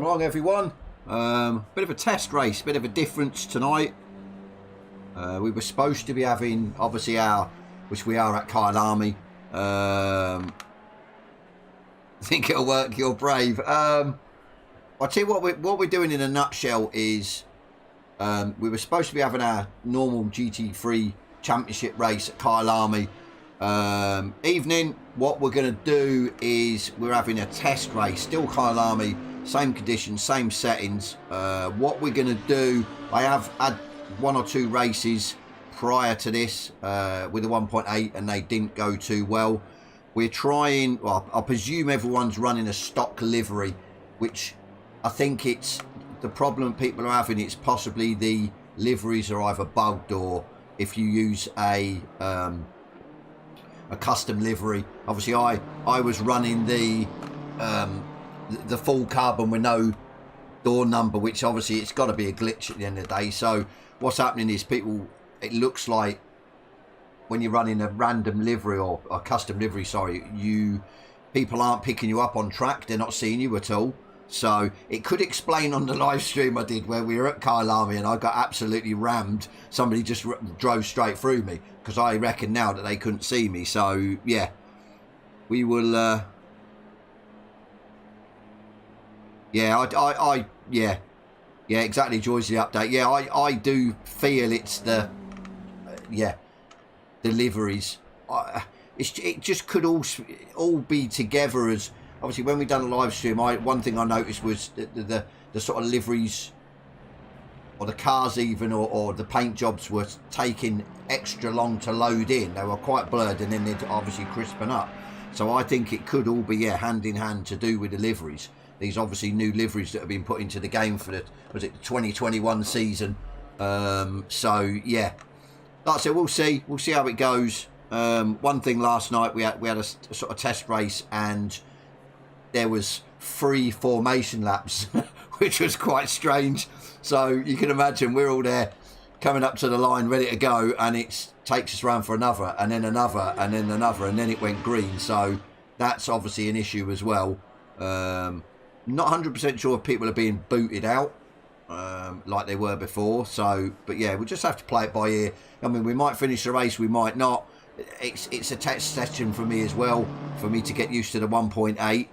Welcome along, everyone. Bit of a test race, bit of a difference tonight. We were supposed to be having, obviously, which we are at Kyalami. I think it'll work. You're brave. I'll tell you what we're doing in a nutshell is we were supposed to be having our normal GT3 championship race at Kyalami evening. What we're going to do is we're having a test race, still Kyalami, same conditions, same settings. What we're going to do, I have had one or two races prior to this with a 1.8 and they didn't go too well. We're trying, well, I presume everyone's running a stock livery, which I think it's the problem people are having. It's possibly the liveries are either bugged, or if you use a custom livery. Obviously, I was running the full carbon with no door number, which obviously it's got to be a glitch at the end of the day. So what's happening is people, it looks like when you're running a random livery or a custom livery, sorry, people aren't picking you up on track. They're not seeing you at all. So it could explain on the live stream I did where we were at Kyalami and I got absolutely rammed. Somebody just drove straight through me because I reckon now that they couldn't see me. So yeah, we will. Yeah, yeah, exactly. Joy's the update. Yeah, I do feel it's the deliveries. It just could all be together as. Obviously, when we done a live stream, one thing I noticed was the sort of liveries, or the cars even, or the paint jobs were taking extra long to load in. They were quite blurred, and then they'd obviously crispen up. So I think it could all be hand in hand to do with the liveries. These obviously new liveries that have been put into the game for the 2021 season. So yeah, like I said, we'll see how it goes. One thing last night we had a sort of test race and there was 3 formation laps, which was quite strange. So you can imagine we're all there coming up to the line ready to go, and it takes us round for another, and then another, and then another, and then it went green. So that's obviously an issue as well. Not 100% sure if people are being booted out like they were before. So, but yeah, we'll just have to play it by ear. I mean, we might finish the race, we might not. It's a test session for me as well, for me to get used to the 1.8.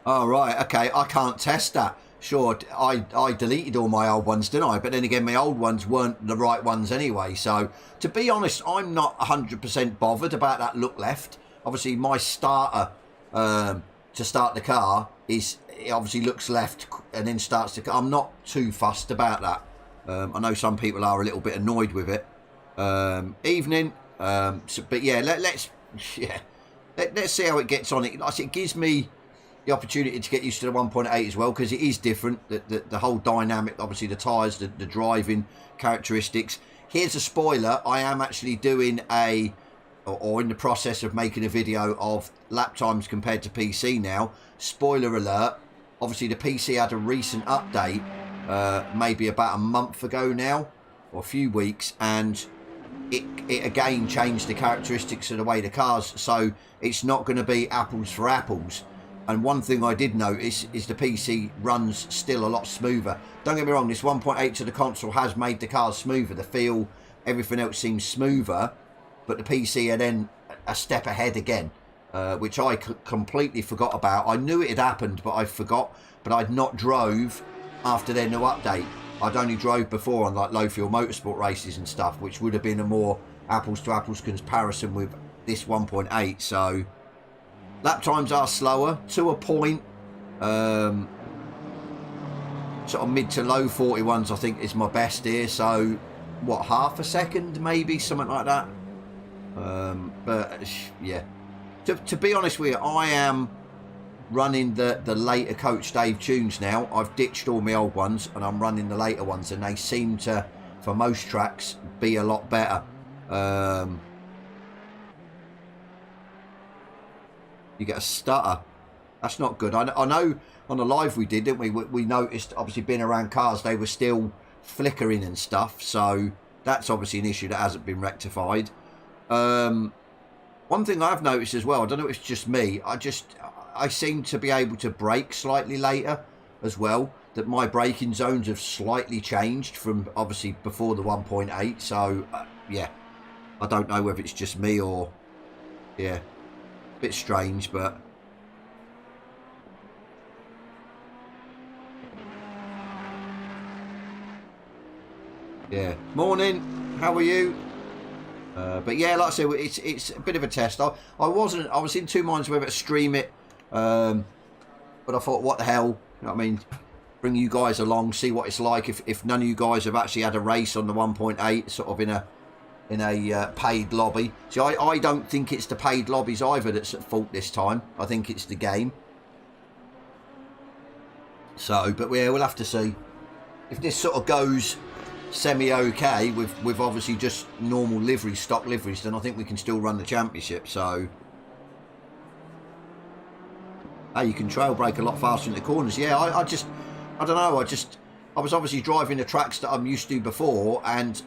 Oh, right, okay, I can't test that. Sure, I deleted all my old ones, didn't I? But then again, my old ones weren't the right ones anyway. So, to be honest, I'm not 100% bothered about that look left. Obviously, my starter to start the car it obviously looks left and then starts the car. I'm not too fussed about that. I know some people are a little bit annoyed with it. Evening, but yeah, let's see how it gets on. It gives me the opportunity to get used to the 1.8 as well, because it is different. The whole dynamic, obviously the tyres, the driving characteristics. Here's a spoiler: I am actually doing or in the process of making a video of lap times compared to PC now. Spoiler alert: obviously the PC had a recent update. Maybe about a month ago now, or a few weeks, and it again changed the characteristics of the way the cars, so it's not going to be apples for apples. And one thing I did notice is the PC runs still a lot smoother. Don't get me wrong, this 1.8 to the console has made the cars smoother. The feel, everything else seems smoother, but the PC are then a step ahead again, which I completely forgot about. I knew it had happened, but I forgot. But I'd not drove after their new update. I'd only drove before on like low fuel motorsport races and stuff, which would have been a more apples to apples comparison with this 1.8. So lap times are slower to a point. Sort of mid to low 41s I think is my best here. So what, half a second maybe, something like that. But yeah, to be honest with you, I am running the later Coach Dave tunes now. I've ditched all my old ones and I'm running the later ones, and they seem to, for most tracks, be a lot better. You get a stutter. That's not good. I know on the live we did, didn't we? We noticed, obviously being around cars, they were still flickering and stuff. So that's obviously an issue that hasn't been rectified. One thing I've noticed as well, I don't know if it's just me, I seem to be able to brake slightly later as well. That my braking zones have slightly changed from obviously before the 1.8. So yeah, I don't know whether it's just me or yeah, a bit strange, but yeah. Morning, how are you? But yeah, like I said, it's a bit of a test. I was in two minds whether to stream it, but I thought, what the hell? You know what I mean? Bring you guys along, see what it's like if none of you guys have actually had a race on the 1.8, sort of in a paid lobby. See, I don't think it's the paid lobbies either that's at fault this time. I think it's the game. So, but yeah, we'll have to see if this sort of goes semi-okay with obviously just normal liveries, stock liveries, then I think we can still run the championship. So hey, you can trail brake a lot faster in the corners. Yeah, I don't know, I was obviously driving the tracks that I'm used to before, and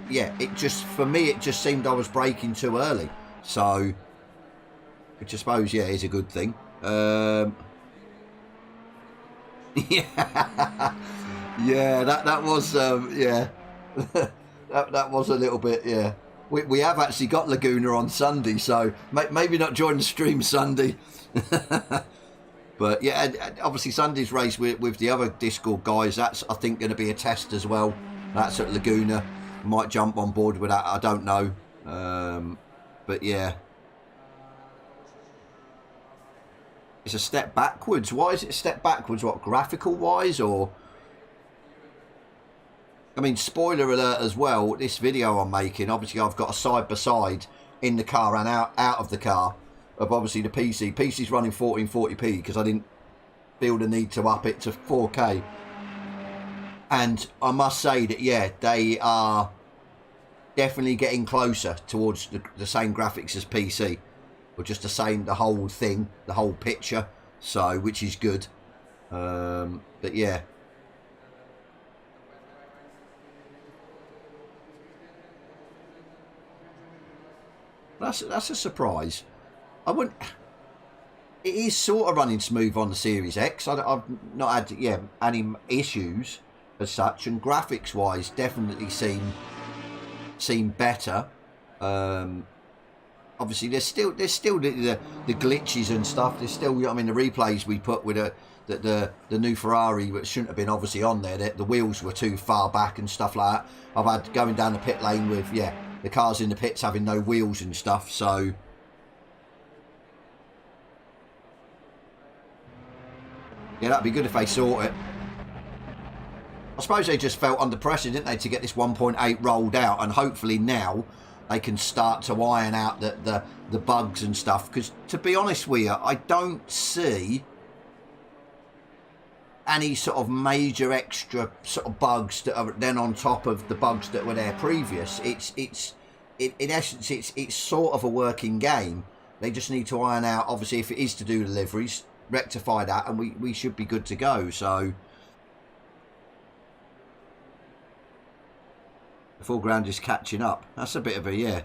yeah, it just, for me, it just seemed I was braking too early. So, which I suppose, yeah, is a good thing. Yeah, yeah, that was, yeah, that was a little bit, yeah. We have actually got Laguna on Sunday, so maybe not join the stream Sunday. But yeah, and obviously Sunday's race with the other Discord guys, that's, I think, going to be a test as well. That's at Laguna. Might jump on board with that, I don't know. But yeah. It's a step backwards. Why is it a step backwards? What, graphical wise, or? I mean, spoiler alert as well, this video I'm making, obviously I've got a side-by-side in the car and out of the car of obviously the PC. PC's running 1440p because I didn't feel the need to up it to 4K. And I must say that, yeah, they are definitely getting closer towards the same graphics as PC. Or just the same, the whole thing, the whole picture. So, which is good. But yeah. That's a surprise. I wouldn't. It is sort of running smooth on the Series X. I've not had any issues as such, and graphics wise, definitely seem better. Obviously, there's still the glitches and stuff. There's still, I mean, the replays we put with the new Ferrari, which shouldn't have been obviously on there. The wheels were too far back and stuff like that. I've had going down the pit lane with the cars in the pits having no wheels and stuff. So. Yeah, that'd be good if they sort it. I suppose they just felt under pressure, didn't they, to get this 1.8 rolled out, and hopefully now they can start to iron out the bugs and stuff. Because to be honest with you, I don't see any sort of major extra sort of bugs that are then on top of the bugs that were there previous. In essence, it's sort of a working game. They just need to iron out, obviously, if it is to do the liveries, rectify that, and we should be good to go. So the foreground is catching up. That's a bit of a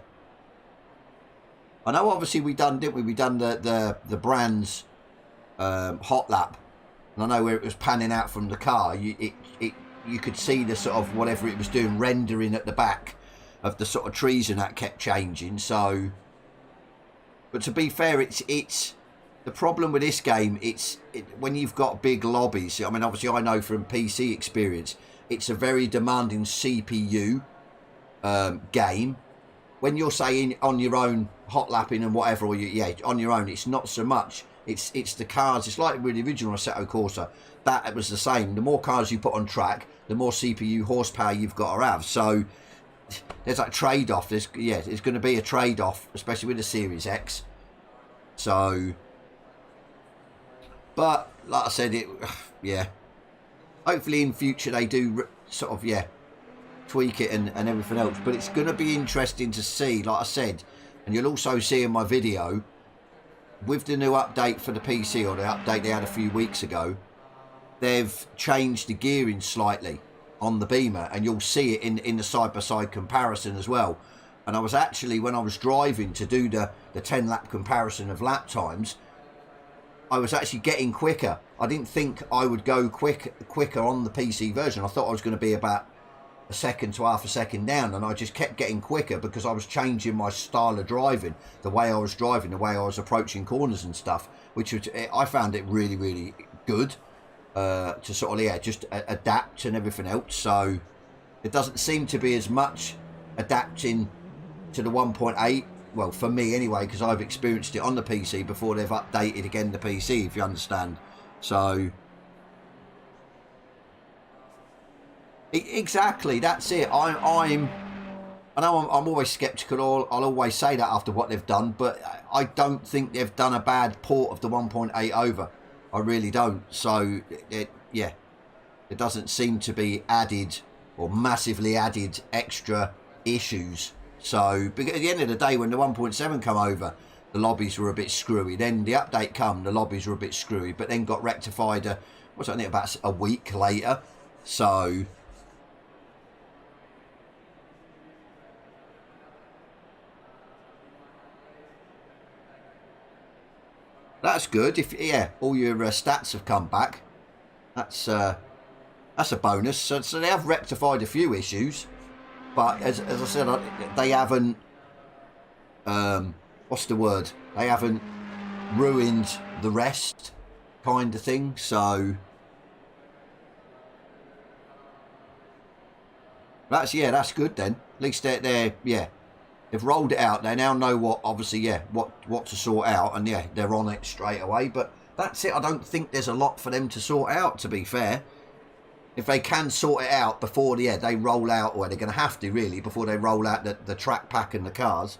I know obviously we done the Brands hot lap, and I know where it was panning out from the car, you could see the sort of whatever it was doing rendering at the back of the sort of trees, and that kept changing. So, but to be fair, it's the problem with this game, when you've got big lobbies, I mean, obviously I know from PC experience, it's a very demanding CPU game. When you're saying on your own, hot lapping and whatever, or on your own, it's not so much. It's the cars. It's like with the original Assetto Corsa. That was the same. The more cars you put on track, the more CPU horsepower you've got to have. So there's that trade-off. There's going to be a trade-off, especially with the Series X. So. But, like I said, hopefully in future they do sort of, tweak it and everything else. But it's going to be interesting to see, like I said, and you'll also see in my video, with the new update for the PC, or the update they had a few weeks ago, they've changed the gearing slightly on the Beamer, and you'll see it in the side-by-side comparison as well. And I was actually, when I was driving to do the 10 lap comparison of lap times, I was actually getting quicker. I didn't think I would go quicker on the PC version. I thought I was going to be about a second to half a second down, and I just kept getting quicker because I was changing my style of driving, the way I was driving, the way I was approaching corners and stuff, which was, I found it really, really good to sort of, just adapt and everything else. So it doesn't seem to be as much adapting to the 1.8. Well, for me anyway, because I've experienced it on the PC before they've updated again the PC, if you understand. So exactly, that's it. I know I'm always sceptical. I'll always say that after what they've done, but I don't think they've done a bad port of the 1.8 over. I really don't. So it doesn't seem to be added or massively added extra issues. So, because at the end of the day, when the 1.7 come over, the lobbies were a bit screwy. Then the update come, the lobbies were a bit screwy, but then got rectified, about a week later. So that's good. If all your stats have come back, that's a bonus. So they have rectified a few issues. But as I said, they haven't, what's the word? They haven't ruined the rest, kind of thing. So that's good then. At least they've rolled it out. They now know what to sort out, and they're on it straight away. But that's it. I don't think there's a lot for them to sort out, to be fair. If they can sort it out before they roll out, or they're going to have to really, before they roll out the track pack and the cars.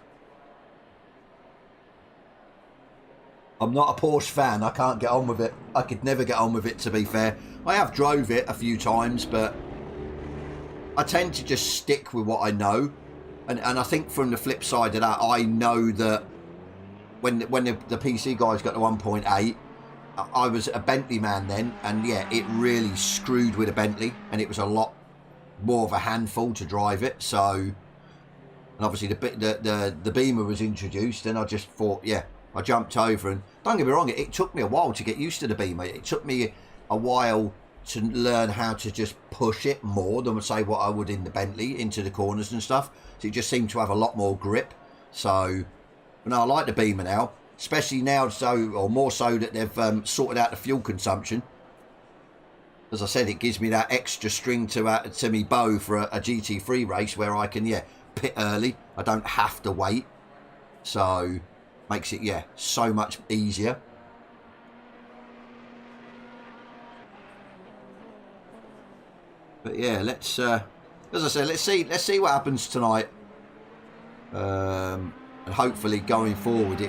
I'm not a Porsche fan. I can't get on with it. I could never get on with it, to be fair. I have drove it a few times, but I tend to just stick with what I know. And I think from the flip side of that, I know that when the PC guys got the 1.8, I was a Bentley man then, and it really screwed with a Bentley, and it was a lot more of a handful to drive it. So, and obviously the Beamer was introduced, and I just thought, I jumped over. And don't get me wrong, it took me a while to get used to the Beamer. It took me a while to learn how to just push it more than say what I would in the Bentley into the corners and stuff. So it just seemed to have a lot more grip. So, but no, I like the Beamer now. Especially now, more so that they've sorted out the fuel consumption. As I said, it gives me that extra string to me bow for a GT3 race where I can, pit early. I don't have to wait. So, makes it, so much easier. But let's, as I said, let's see what happens tonight. And hopefully going forward,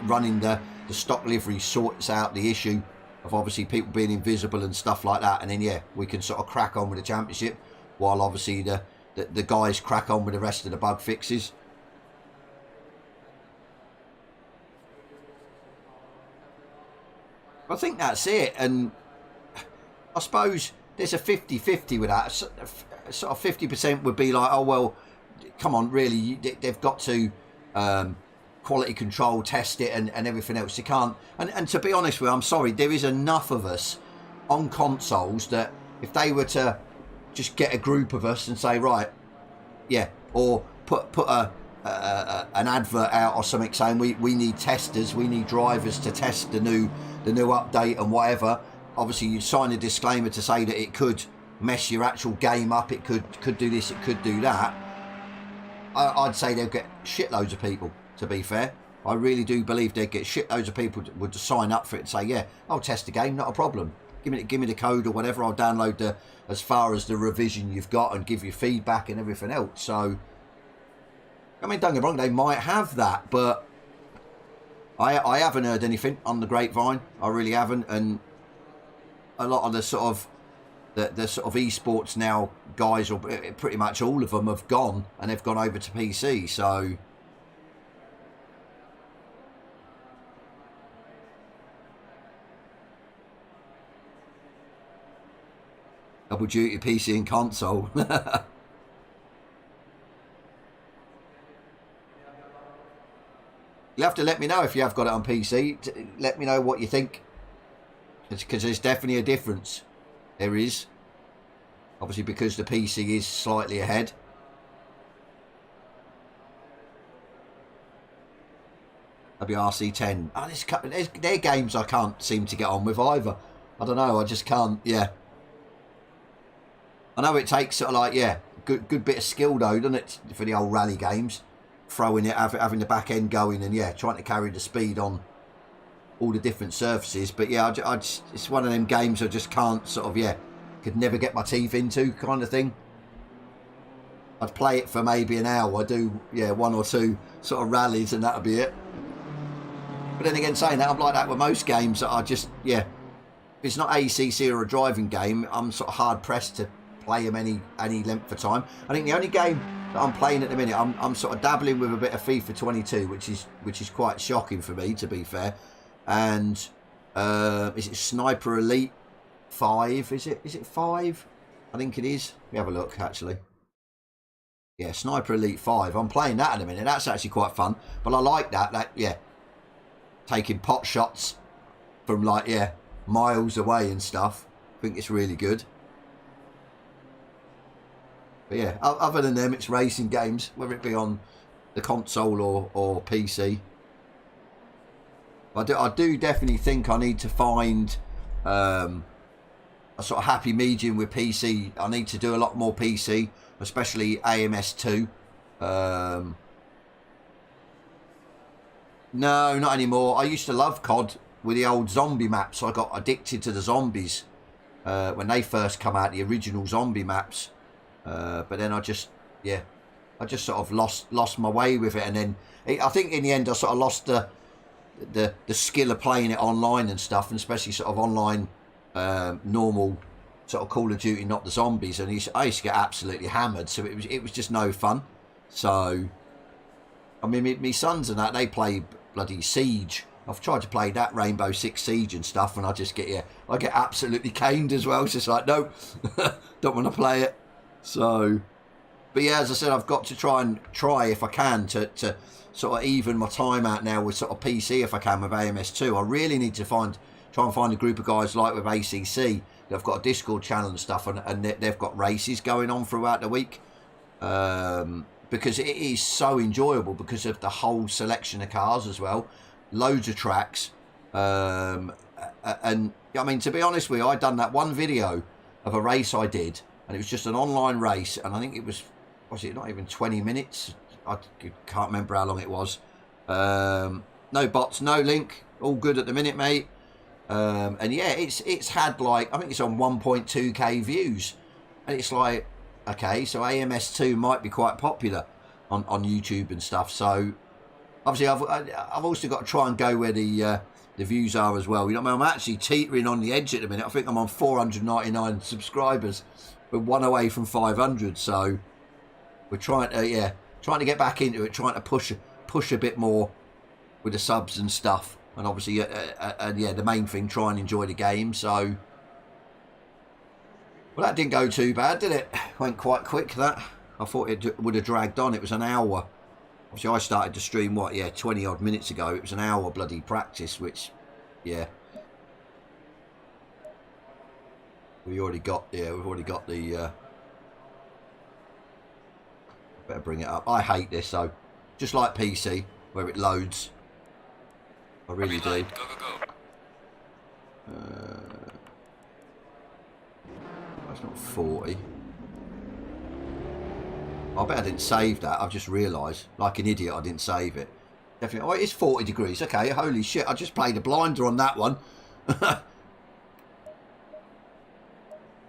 running the stock livery sorts out the issue of obviously people being invisible and stuff like that, and then we can sort of crack on with the championship while obviously the guys crack on with the rest of the bug fixes. I think that's it, and I suppose there's a 50-50 with that. Sort of 50% would be like, oh well, come on, really, they've got to quality control, test it, and everything else. You can't, and to be honest with you, I'm sorry, there is enough of us on consoles that if they were to just get a group of us and say, right, or put an advert out or something saying we need testers, we need drivers to test the new update and whatever. Obviously you sign a disclaimer to say that it could mess your actual game up, it could do this, it could do that. I'd say they'll get shitloads of people, to be fair. I really do believe they'd get shitloads of people would sign up for it and say, I'll test the game, not a problem. Give me the code or whatever, I'll download as far as the revision you've got and give you feedback and everything else. So, I mean, don't get me wrong, they might have that, but I haven't heard anything on the grapevine. I really haven't, and a lot of the sort of esports now guys, or pretty much all of them, have gone and they've gone over to PC. So double duty PC and console. You'll have to let me know if you have got it on PC. Let me know what you think. Because there's definitely a difference. There is. Obviously because the PC is slightly ahead. WRC10. Oh, they're games I can't seem to get on with either. I don't know. I just can't. Yeah. I know it takes sort of like, yeah, good bit of skill though, doesn't it, for the old rally games? Throwing it, having the back end going and, yeah, trying to carry the speed on all the different surfaces. But, yeah, I just, it's one of them games I just can't sort of, yeah, could never get my teeth into kind of thing. I'd play it for maybe an hour, do, yeah, 1 or 2 sort of rallies and that'll be it. But then again, saying that, I'm like that with most games that I just, yeah, if it's not ACC or a driving game, I'm sort of hard-pressed to play them any length of time. I think the only game that I'm playing at the minute, I'm sort of dabbling with a bit of FIFA 22, which is quite shocking for me, to be fair. And is it Sniper Elite 5? Is it 5? I think it is. Let me have a look actually. Yeah, Sniper Elite 5. I'm playing that at the minute. That's actually quite fun. But I like that yeah, taking pot shots from like, yeah, miles away and stuff. I think it's really good. But yeah, other than them, it's racing games, whether it be on the console or PC. I do definitely think I need to find a sort of happy medium with PC. I need to do a lot more PC, especially AMS2. No, not anymore. I used to love COD with the old zombie maps. I got addicted to the zombies when they first come out, the original zombie maps. But then I just sort of lost my way with it, and then I think in the end I sort of lost the skill of playing it online and stuff, and especially sort of online normal sort of Call of Duty, not the zombies. And I used to get absolutely hammered, so it was just no fun. So I mean, my sons and that, they play bloody Siege. I've tried to play that Rainbow Six Siege and stuff, and I get absolutely caned as well. It's just like, no, don't want to play it. So, but yeah, as I said, I've got to try if I can to sort of even my time out now with sort of PC if I can with AMS2. I really need to try and find a group of guys like with ACC that have got a Discord channel and stuff, and they've got races going on throughout the week. Because it is so enjoyable because of the whole selection of cars as well. Loads of tracks. And I mean, to be honest with you, I'd done that one video of a race I did, and it was just an online race, and I think it was it not even 20 minutes? I can't remember how long it was. No bots, no link, all good at the minute, mate. And yeah, it's had like, I think it's on 1.2k views, and it's like, okay, so AMS2 might be quite popular on YouTube and stuff. So obviously I've also got to try and go where the views are as well. You know what I mean? I'm actually teetering on the edge at the minute. I think I'm on 499 subscribers. We're one away from 500. So we're trying to get back into it, trying to push a bit more with the subs and stuff. And obviously, yeah, the main thing, try and enjoy the game. So, well, that didn't go too bad, did it? Went quite quick, that. I thought it would have dragged on. It was an hour. Obviously, I started to stream, 20 odd minutes ago. It was an hour bloody practice, which, yeah. We've already got the... better bring it up. I hate this, though. Just like PC, where it loads. I really do. That's not 40. I bet I didn't save that. I've just realised. Like an idiot, I didn't save it. Definitely. Oh, it is 40 degrees. Okay, holy shit. I just played a blinder on that one.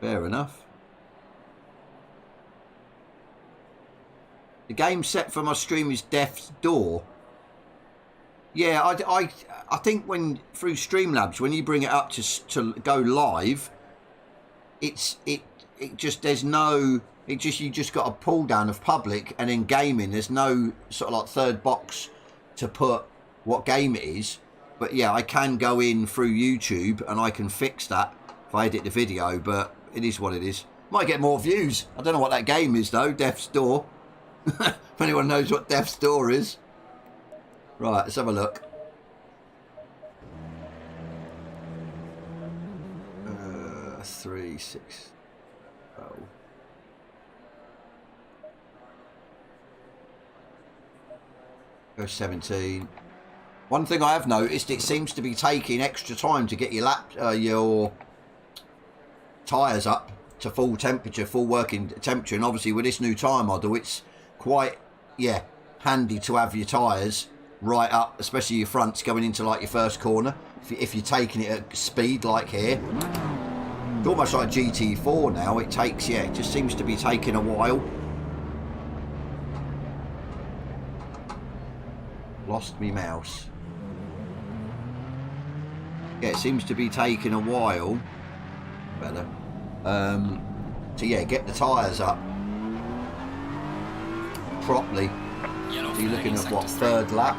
Fair enough. The game set for my stream is Death's Door. Yeah, I think when through Streamlabs, when you bring it up to go live, you just got a pull down of public, and in gaming there's no sort of like third box to put what game it is. But yeah, I can go in through YouTube and I can fix that if I edit the video, but it is what it is. Might get more views. I don't know what that game is though, Death's Door. If anyone knows what Death's Door is. Right, let's have a look. 3, 6, 0. Go 17. One thing I have noticed, it seems to be taking extra time to get your tyres up to full temperature, full working temperature. And obviously with this new tyre model, it's quite, yeah, handy to have your tyres right up, especially your fronts going into like your first corner. If you're taking it at speed like here. It's almost like GT4 now. It takes, yeah, it just seems to be taking a while. Lost me mouse. Yeah, it seems to be taking a while. Better. To, yeah, get the tyres up properly. So you're looking at what, third lap?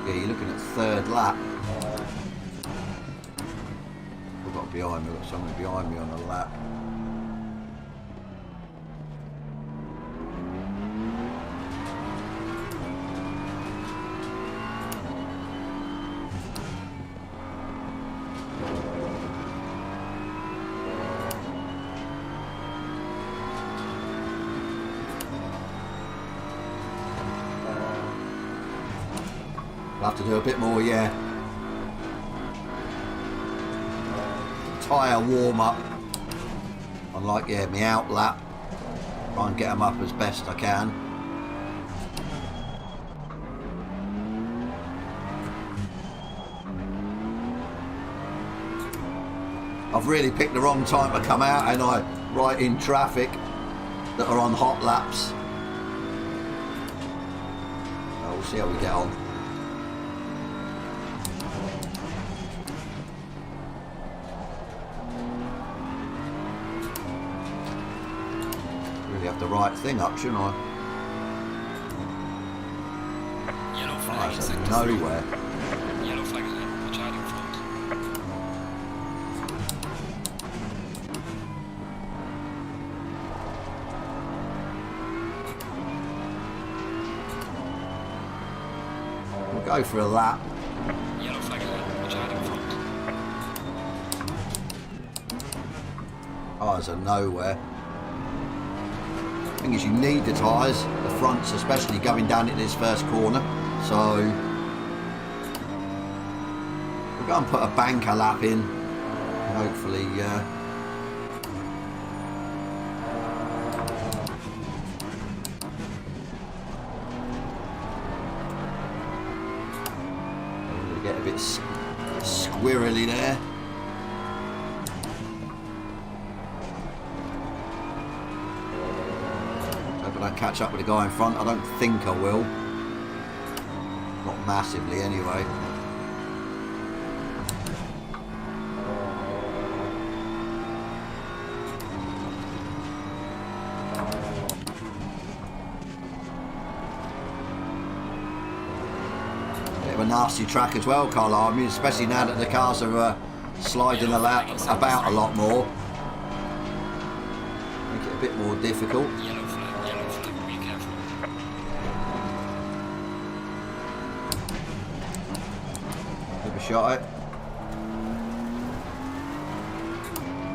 Yeah, you're looking at third lap. I've got behind me, I've got someone behind me on the lap. I'll have to do a bit more, yeah. Tyre warm up. Unlike, yeah, my out lap. Try and get them up as best I can. I've really picked the wrong time to come out, and I right in traffic that are on hot laps. Oh, we'll see how we get on. Have the right thing up, shouldn't I? Yellow flag in sector nowhere. 3. Yellow flag is in. Watch out in front. We'll go for a lap. Yellow flag is in. Watch out in front. Tyres are nowhere. Thing is, you need the tyres, the fronts especially, going down into this first corner. So we'll go and put a banker lap in. Hopefully, we'll get a bit squirrely there. I catch up with the guy in front. I don't think I will. Not massively anyway. Bit of a nasty track as well, Carl. I mean, especially now that the cars are sliding about a lot more. Make it a bit more difficult. Shot it.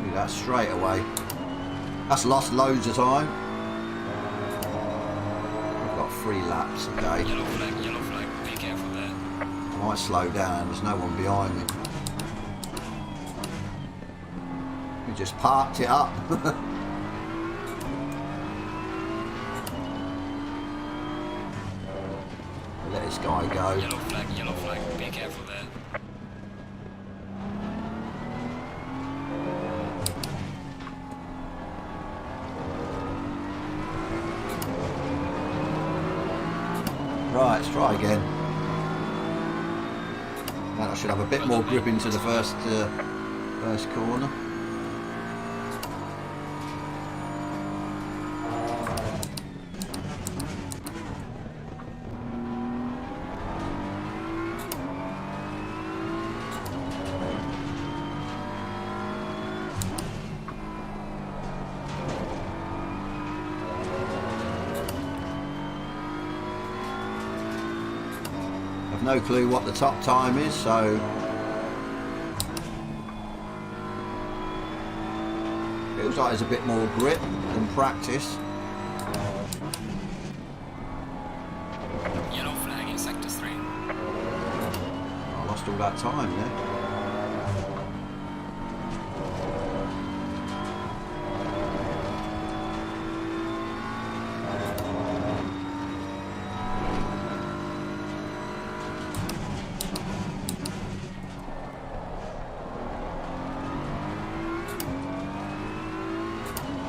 Do that straight away. That's lost loads of time. I've got 3 laps, okay. Yellow flag, be careful there. I might slow down, there's no one behind me. We just parked it up. Let this guy go. Yellow flag, be careful there. Right, let's try again. And I should have a bit more grip into the first corner. No clue what the top time is, so feels like there's a bit more grip than practice. Yellow flag in sector 3. I lost all that time there.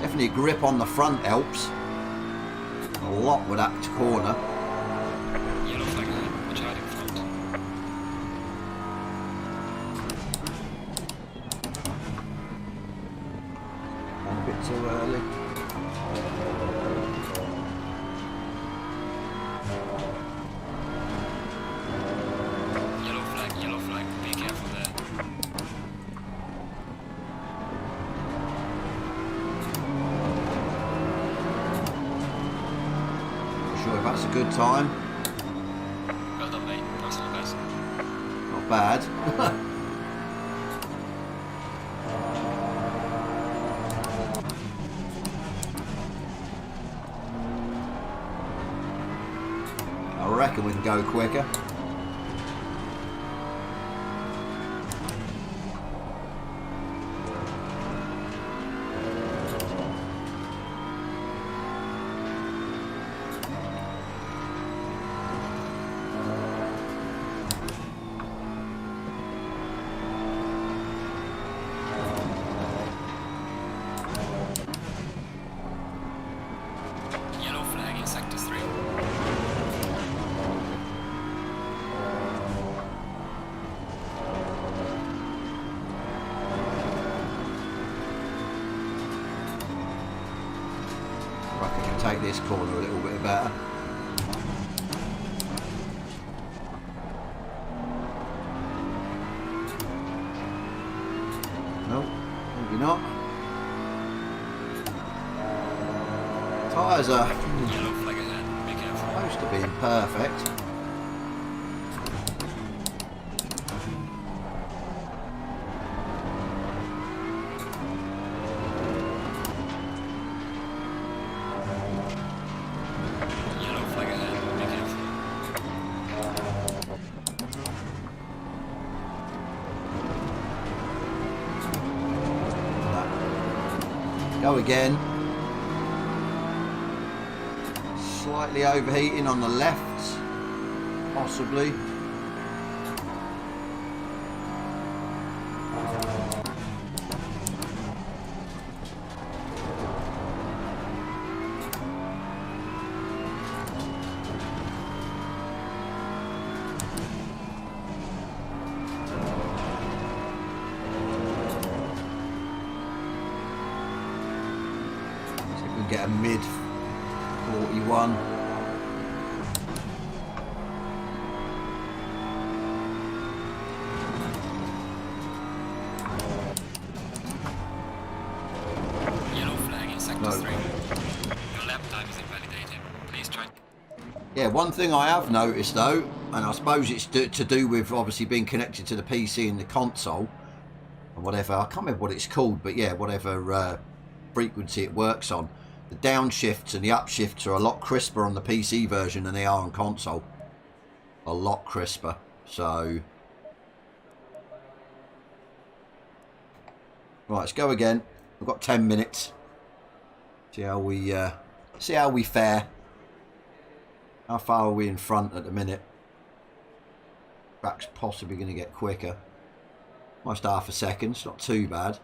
Definitely grip on the front helps a lot with that corner. Yellow flag ahead. Watch out in front. And a bit too early. Yellow flag. Be careful there. Sure if that's a good time. Well done, mate. Personal best. Not bad. I reckon we can go quicker. Yellow flag in sector 3. I reckon we can take this corner a little bit better. No, maybe not. Tyres are Yellow flag ahead. Be careful. close to being perfect. Yellow flag ahead. Be careful. Go again. Slightly overheating on the left, possibly. See if we can get a mid 41. Yellow flag in sector No. 3. Your lap time is invalidated. Please try. Yeah, one thing I have noticed though, and I suppose it's to do with obviously being connected to the PC and the console, or whatever, I can't remember what it's called, but yeah, whatever frequency it works on, the downshifts and the upshifts are a lot crisper on the PC version than they are on console. A lot crisper, so... Right, let's go again. We've got 10 minutes. See how we fare. How far are we in front at the minute? Track's possibly going to get quicker. Almost half a second. It's not too bad.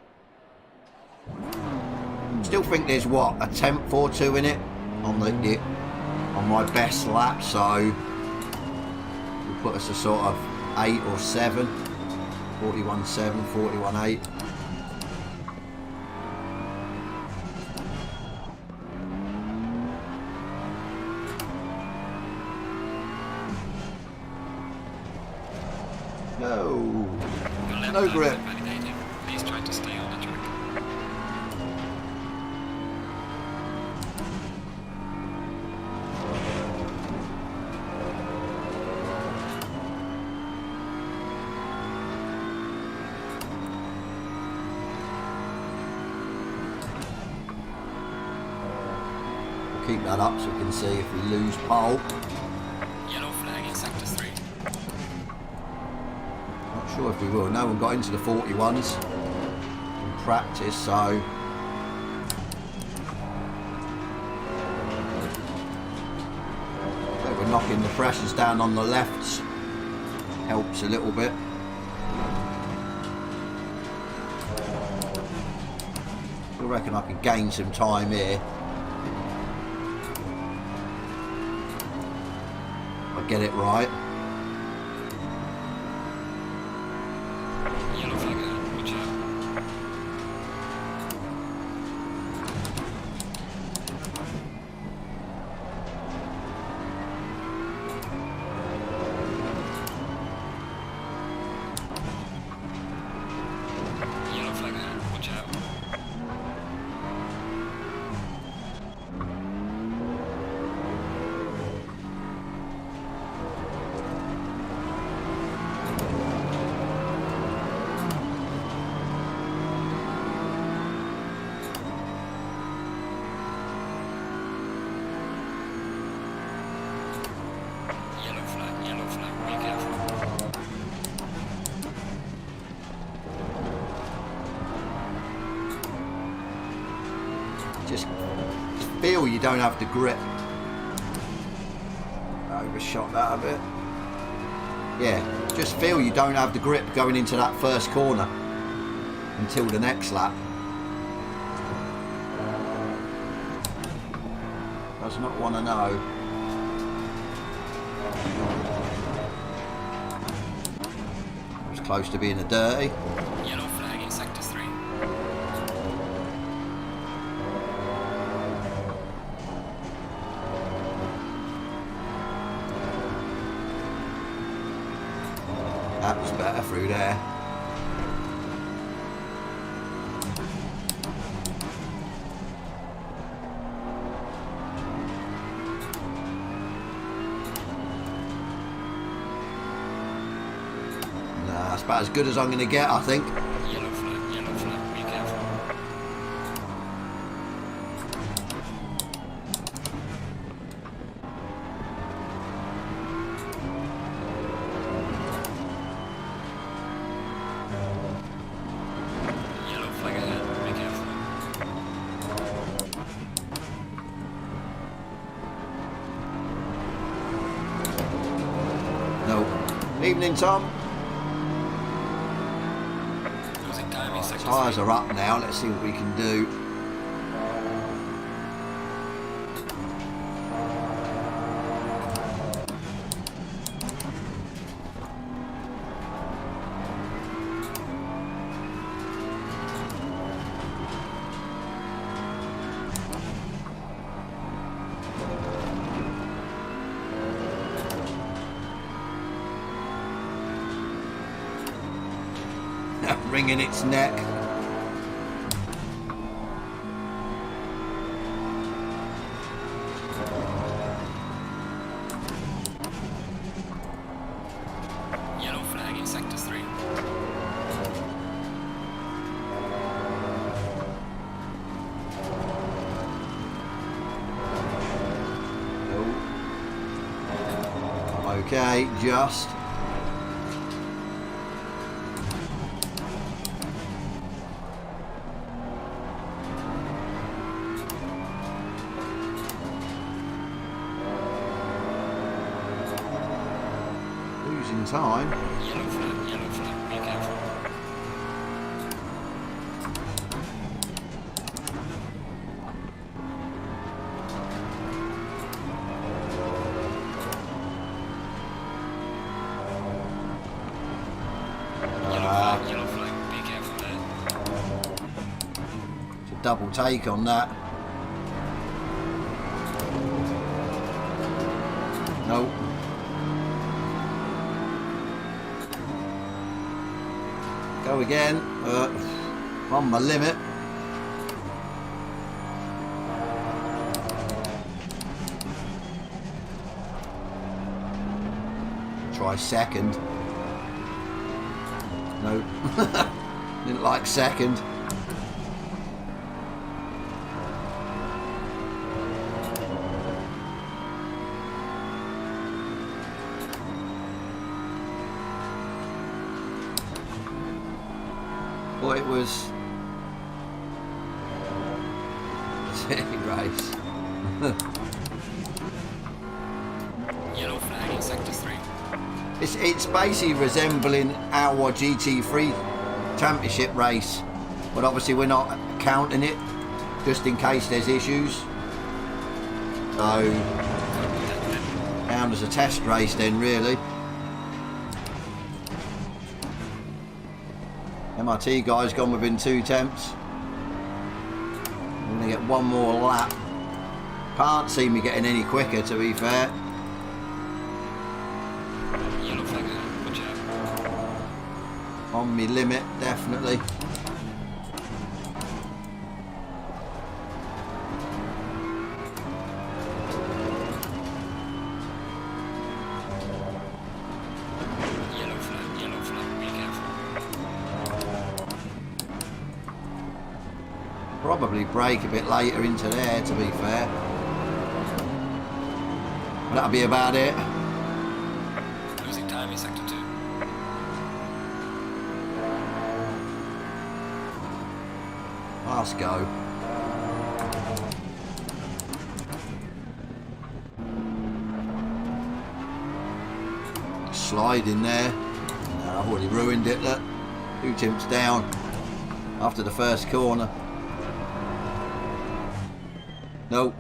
Still think there's what, a tenth or two in it on on my best lap. So we'll put us a sort of 8 or 7. 41.7, 41.8. No. Your lap No time grip. is invalidated. Please try to stay on the track. keep that up so we can see if we lose pole. Yellow flag in sector 3. Not sure if we will. No one got into the 41s in practice, so we're knocking the pressures down on the lefts. Helps a little bit. I reckon I could gain some time here. I'll get it right. Yellow flag ahead, watch out. Yellow flag ahead, watch out. Yellow flag, be careful. Just feel you don't have the grip. Overshot that a bit. Yeah, just feel you don't have the grip going into that first corner until the next lap. Does not want to know. It was close to being a dirty. Yellow flag in sector 3. That was better through there. Nah, that's about as good as I'm going to get, I think. Yellow flag, be careful. Yellow flag ahead, be careful. No. Evening, Tom. Losing time in sector 3. Tyres are up now. Let's see what we can do. Wringing its neck. Yellow flag in sector 3. Okay, just. Losing time. Yellow flag, be careful. Yellow flag, be careful there. It's a double take on that. Nope. Go again. On my limit. Try second. No. Didn't like second. Thought it was a city race. Yellow flag in sector 3. It's basically resembling our GT3 championship race, but obviously we're not counting it just in case there's issues. So count as a test race then, really. MRT guys gone within 2 temps. I'm going to get one more lap. Can't see me getting any quicker, to be fair. Yellow flag ahead. Watch out. On me limit, definitely. Yellow flag, be careful. Probably brake a bit later into there, to be fair. That'll be about it. Losing time in sector 2. Let's go. Slide in there. No, I've already ruined it, look. 2 temps down after the first corner. Nope.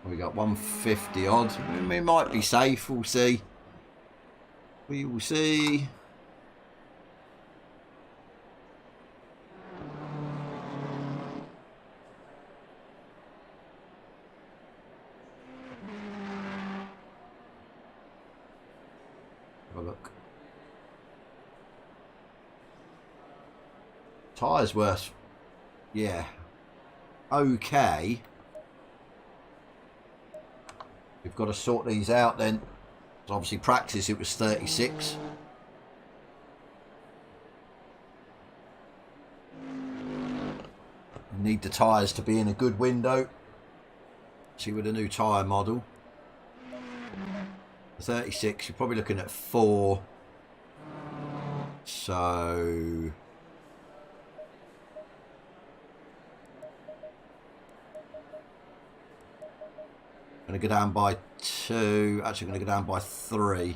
We got 150 odd. We might be safe, we'll see. We will see. Have a look. Tyres worse. Yeah. Okay. We've got to sort these out then. So obviously practice it was 36. Need the tyres to be in a good window. See with a new tyre model. 36, you're probably looking at 4. So going to go down by 2. Actually going to go down by 3.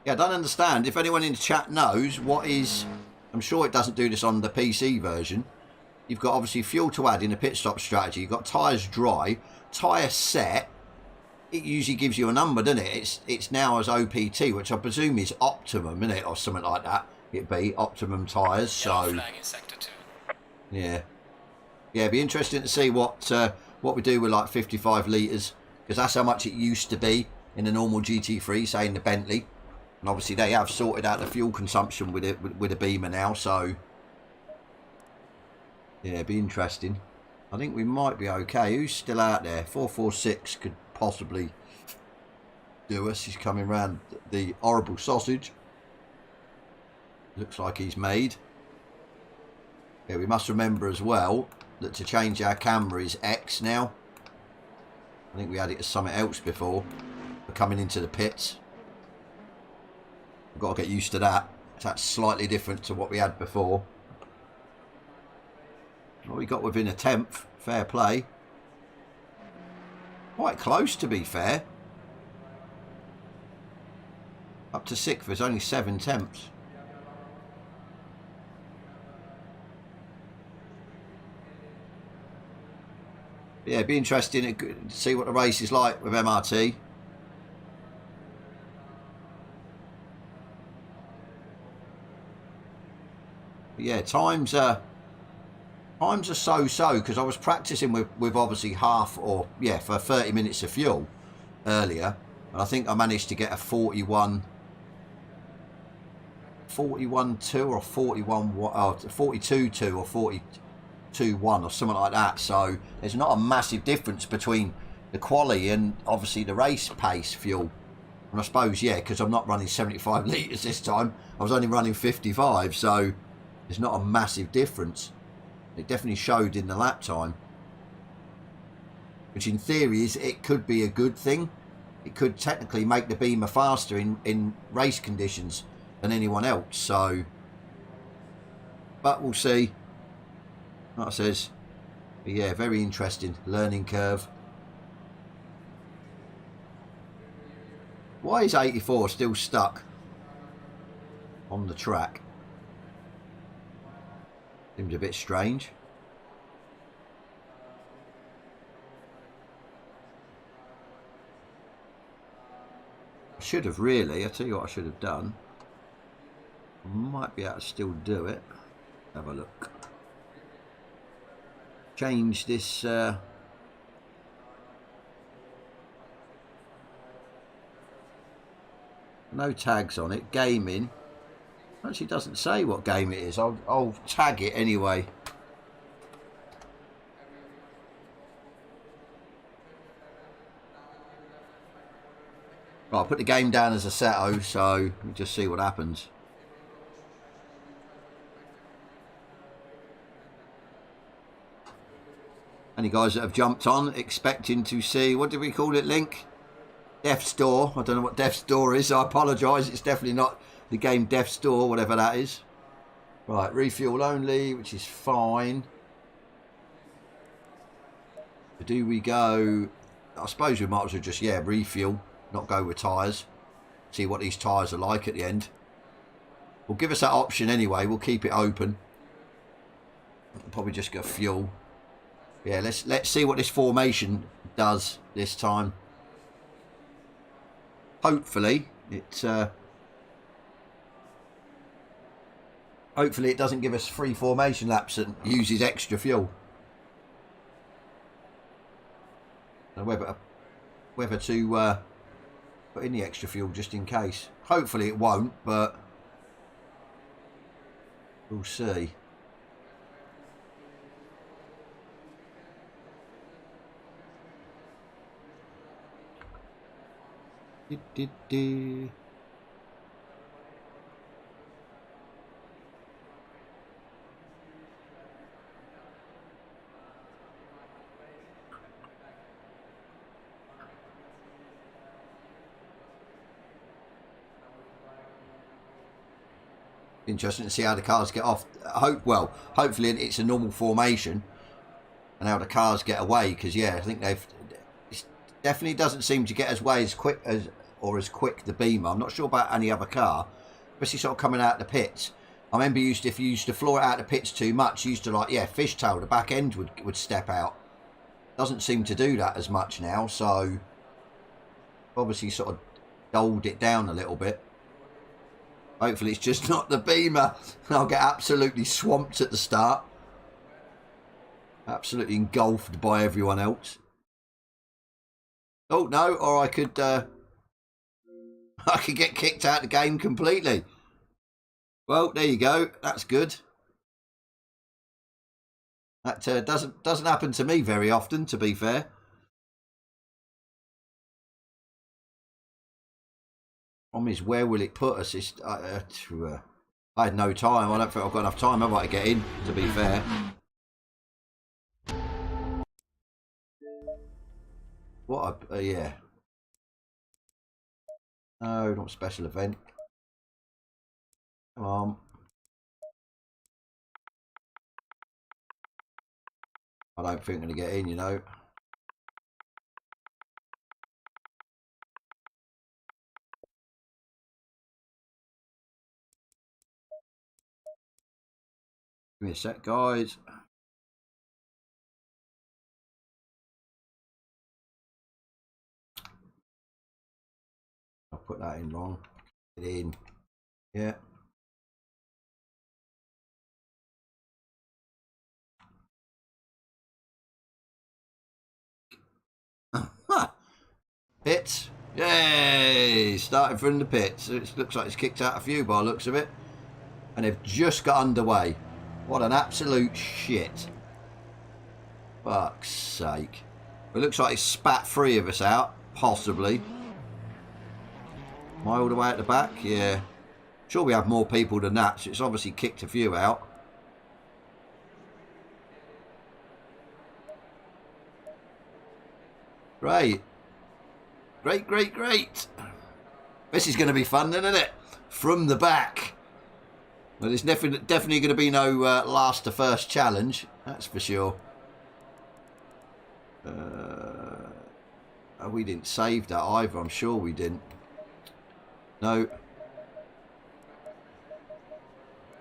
Yeah, I don't understand. If anyone in the chat knows what is... I'm sure it doesn't do this on the PC version. You've got obviously fuel to add in a pit stop strategy. You've got tyres dry, tyre set. It usually gives you a number, doesn't it? It's now as OPT, which I presume is optimum, isn't it, or something like that. It'd be optimum tyres. So Flag in sector 2. yeah, it'd be interesting to see what we do with like 55 litres, because that's how much it used to be in a normal GT3, say in the Bentley. And obviously they have sorted out the fuel consumption with it with a Beamer now, so yeah, it'd be interesting. I think we might be okay. Who's still out there? 446 could possibly do us. He's coming round the horrible sausage. Looks like he's made. Yeah, we must remember as well that to change our camera is X now. I think we had it as something else before. For coming into the pits. We've got to get used to that. That's slightly different to what we had before. Well, we got within a 10th. Fair play. Quite close, to be fair. Up to 6th, there's only 7 temps. Yeah, it'd be interesting to see what the race is like with MRT. Yeah, times are so-so, because I was practicing with obviously half or yeah for 30 minutes of fuel earlier, and I think I managed to get a 41.2 or 41.2 or 42.2 or 2-1 or something like that. So there's not a massive difference between the quali and obviously the race pace fuel. And I suppose, yeah, because I'm not running 75 litres this time, I was only running 55, so there's not a massive difference. It definitely showed in the lap time, which in theory is it could be a good thing. It could technically make the Beamer faster in race conditions than anyone else. So, but we'll see. Like I says, but yeah, very interesting learning curve. Why is 84 still stuck on the track? Seems a bit strange. I should have really, I'll tell you what I should have done. I might be able to still do it. Have a look. Change this no tags on it. Gaming. Actually doesn't say what game it is. I'll tag it anyway. Right, I'll put the game down as a Seto, so we'll just see what happens. Any guys that have jumped on expecting to see, what did we call it, Link? Death's Door. I don't know what Death's Door is. I apologise. It's definitely not the game Death's Door, whatever that is. Right, refuel only, which is fine. Do we go... I suppose we might as well just, yeah, refuel, not go with tyres. See what these tyres are like at the end. We'll give us that option anyway. We'll keep it open. We'll probably just go fuel. Yeah, let's see what this formation does this time. Hopefully it doesn't give us free formation laps and uses extra fuel. And whether to put in the extra fuel just in case. Hopefully it won't, but we'll see. Interesting to see how the cars get off. Hopefully it's a normal formation and how the cars get away, because yeah, I think it definitely doesn't seem to get away as quick as the Beamer. I'm not sure about any other car, especially sort of coming out the pits. I remember if you used to floor it out the pits too much, you used to fishtail, the back end would step out. Doesn't seem to do that as much now, so obviously sort of dulled it down a little bit. Hopefully it's just not the Beamer. I'll get absolutely swamped at the start. Absolutely engulfed by everyone else. Oh no, or I could get kicked out of the game completely. Well, there you go. That's good. That doesn't happen to me very often, to be fair. Problem is, where will it put us? I had no time. I don't think I've got enough time, have I, to get in, to be fair. What a... yeah. No, not special event. Come on. I don't think I'm going to get in, you know. Give me a sec, guys. I'll put that in wrong. Get in. Yeah. Pits. Yay! Starting from the pits. It looks like it's kicked out a few by the looks of it. And they've just got underway. What an absolute shit. Fuck's sake. It looks like it's spat 3 of us out. Possibly. Am I all the way at the back? Yeah. Sure we have more people than that, so it's obviously kicked a few out. Great. Great, great, great. This is going to be fun then, isn't it? From the back. Well, there's definitely going to be no last to first challenge. That's for sure. Oh, we didn't save that either. I'm sure we didn't. No.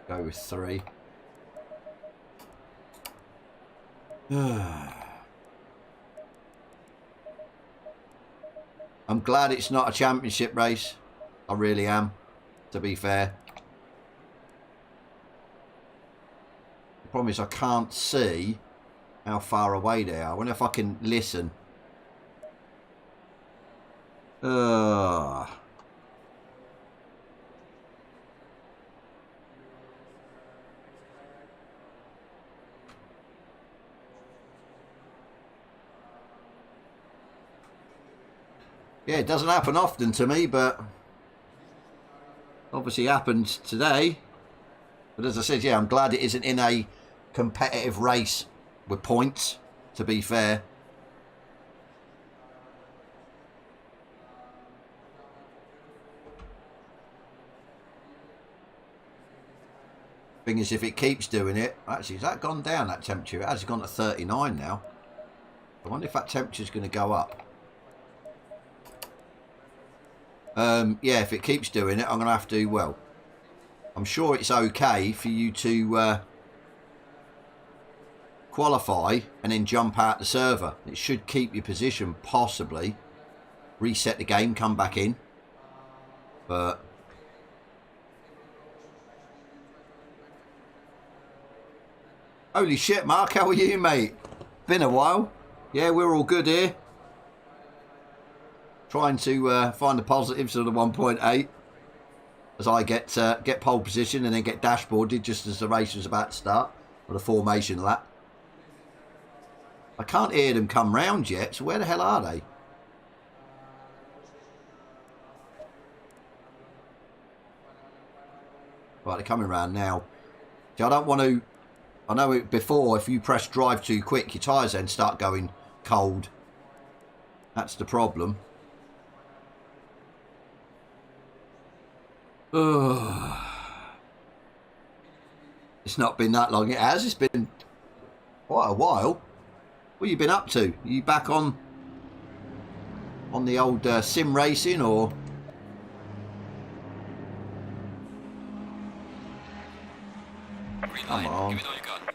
Go with 3. I'm glad it's not a championship race. I really am, to be fair. The problem is I can't see how far away they are. I wonder if I can listen. Yeah, it doesn't happen often to me, but obviously happened today. But as I said, yeah, I'm glad it isn't in a competitive race with points, to be fair. Thing is, if it keeps doing it, actually, has that gone down, that temperature? It has gone to 39 now. I wonder if that temperature's going to go up. Yeah, if it keeps doing it, I'm going to have to, well, I'm sure it's okay for you to qualify and then jump out the server. It should keep your position, possibly. Reset the game, come back in. But holy shit, Mark, how are you, mate? Been a while. Yeah, we're all good here. Trying to find the positives of the 1.8 as I get pole position and then get dashboarded just as the race was about to start, or the formation lap. I can't hear them come round yet, so where the hell are they? Right, they're coming round now. See, I don't want to... I know it before, if you press drive too quick, your tyres then start going cold. That's the problem. It's not been that long. It has. It's been quite a while. What have you been up to? Are you back on the old sim racing, or? Green Come light. on. Give it all you got.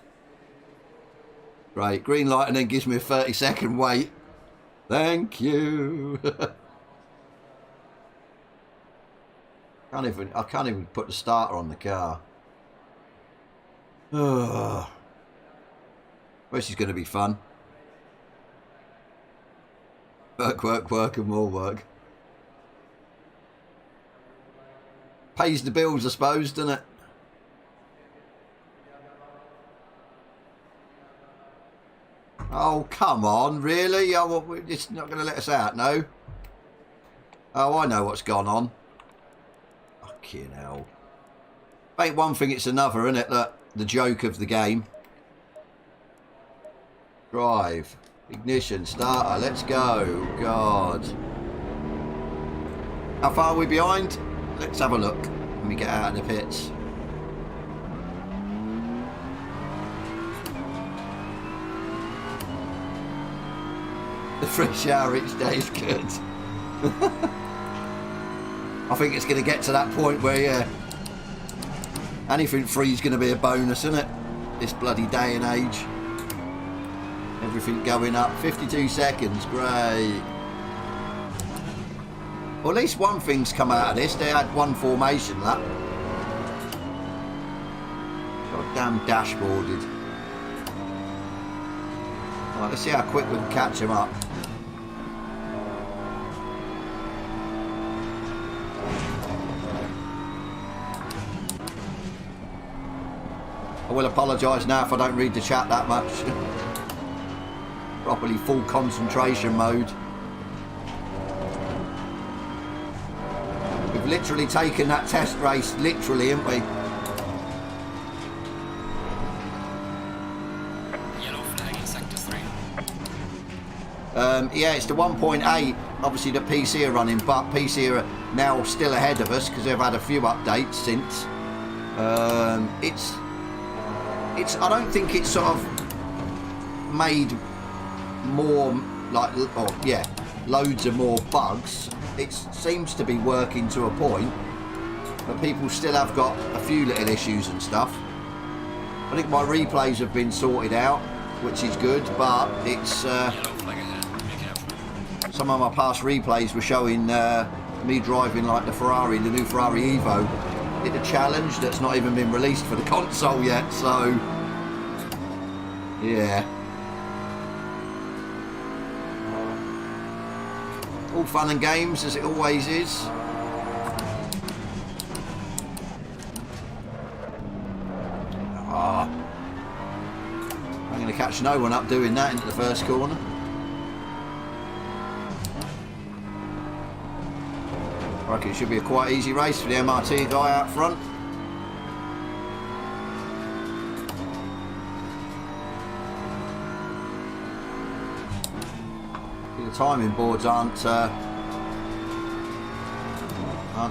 Right, green light, and then gives me a 30-second wait. Thank you. I can't even put the starter on the car. This is going to be fun. Work, work, work, and more work. Pays the bills, I suppose, doesn't it? Oh, come on, really? Oh, well, it's not going to let us out, no? Oh, I know what's gone on. Fucking hell. Ain't one thing, it's another, isn't it? The joke of the game. Drive. Ignition. Starter. Let's go. God. How far are we behind? Let's have a look when we get out of the pits. The free shower each day is good. I think it's going to get to that point where, yeah, anything free is going to be a bonus, isn't it? This bloody day and age. Everything going up. 52 seconds. Great. Well, at least one thing's come out of this. They had one formation lap. God damn dashboarded. Right, let's see how quick we can catch him up. I will apologise now if I don't read the chat that much. properly full concentration mode. We've literally taken that test race, literally, haven't we? Yellow flag in sector 3. Yeah, it's the 1.8, obviously the PC are running, but PC are now still ahead of us because they've had a few updates since. I don't think it's sort of made more like, loads of more bugs. It seems to be working to a point, but people still have got a few little issues and stuff. I think my replays have been sorted out, which is good, but it's Yellow flag ahead. Be careful. some of my past replays were showing me driving like the new Ferrari Evo. Did a challenge that's not even been released for the console yet, so yeah. All fun and games, as it always is. I'm going to catch no one up doing that into the first corner. I reckon it should be a quite easy race for the MRT guy out front. The timing boards aren't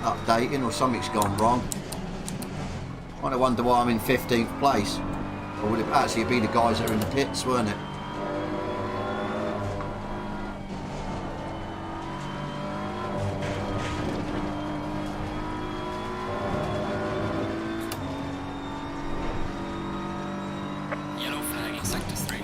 updating, or something's gone wrong. I kind of wonder why I'm in 15th place. Or would it actually be the guys that are in the pits, weren't it? Yellow flag in sector 3.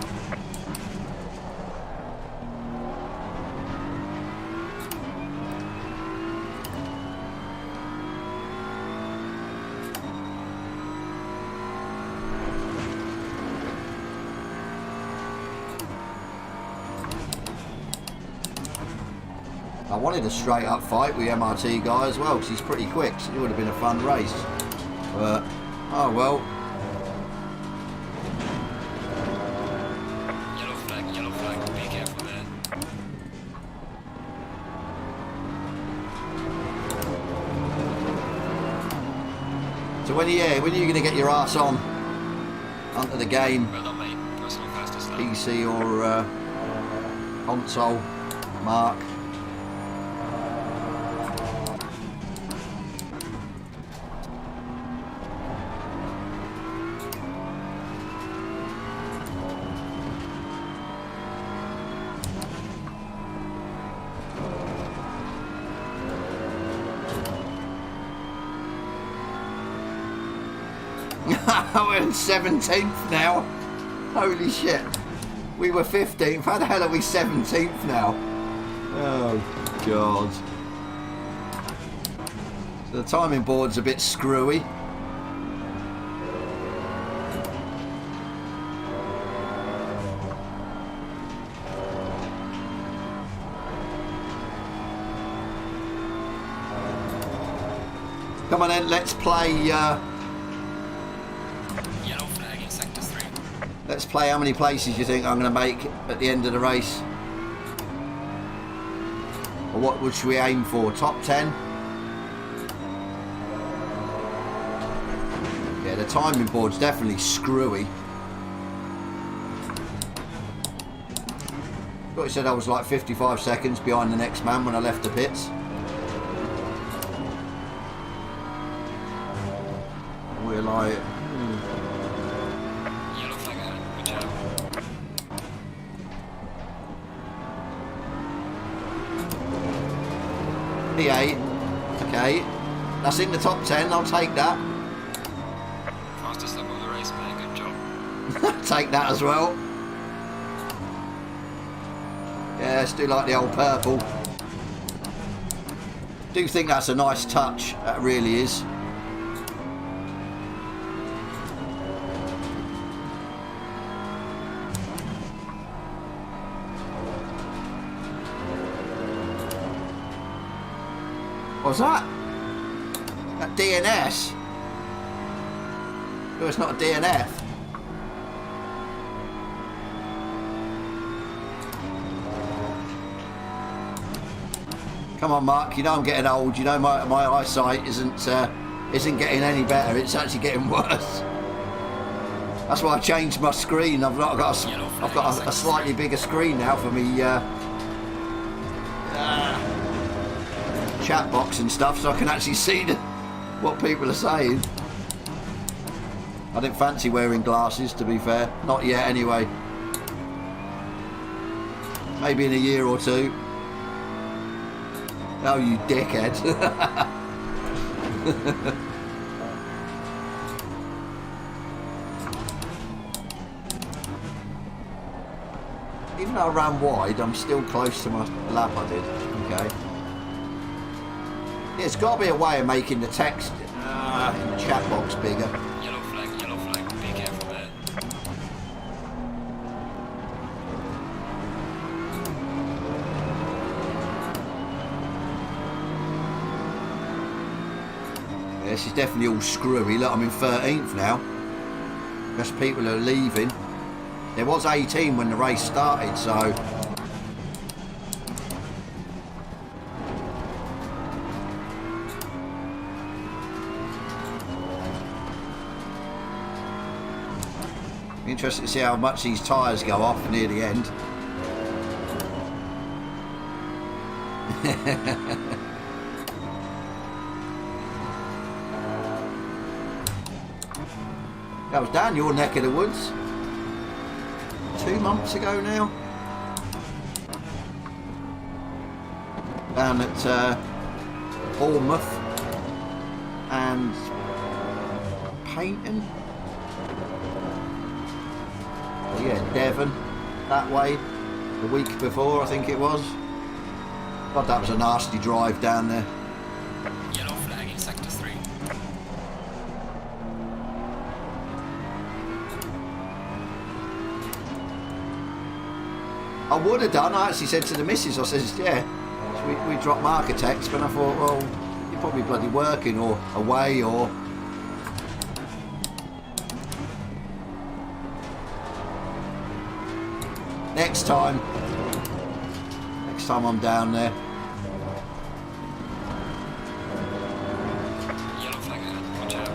I wanted a straight up fight with the MRT guy as well, because he's pretty quick, so it would have been a fun race. But, oh well. Yellow flag, be careful there. So when are you going to get your ass onto the game? Well done, mate. Personal fastest lap. PC or console, Mark? We're in 17th now. Holy shit. We were 15th. How the hell are we 17th now? Oh, God. So the timing board's a bit screwy. Come on then, let's play... Yellow flag in sector 3. Let's play how many places you think I'm going to make at the end of the race. Or what should we aim for? Top 10? Yeah, the timing board's definitely screwy. I thought it said I was like 55 seconds behind the next man when I left the pits. We're like... Yellow flag ahead. Good job. P8. Okay. That's in the top 10. I'll take that. Fastest lap of the race, mate. Good job. Take that as well. Yeah, let's do like the old purple. Do think that's a nice touch. That really is. What's that? That DNS? No, it's not a DNF. Come on, Mark. You know I'm getting old. You know my eyesight isn't getting any better. It's actually getting worse. That's why I changed my screen. I've got a slightly bigger screen now for me chat box and stuff, so I can actually see what people are saying. I didn't fancy wearing glasses, to be fair. Not yet, anyway. Maybe in a year or two. Oh, you dickhead. Even though I ran wide, I'm still close to my lap I did. Okay. Yeah, it's got to be a way of making the text in the chat box bigger. Yellow flag, be careful there. Yeah, this is definitely all screwy. Look, I'm in 13th now. Just people are leaving. There was 18 when the race started, so... Interesting to see how much these tyres go off near the end. That was down your neck of the woods 2 months ago now. Down at Bournemouth and Paynton. Yeah, Devon, that way, the week before I think it was. God, that was a nasty drive down there. Yellow flag in sector 3. I would have done, I actually said to the missus, I says, yeah, so we dropped marker text, but I thought, well, you're probably bloody working or away or... Next time I'm down there. Yellow flag ahead, watch out.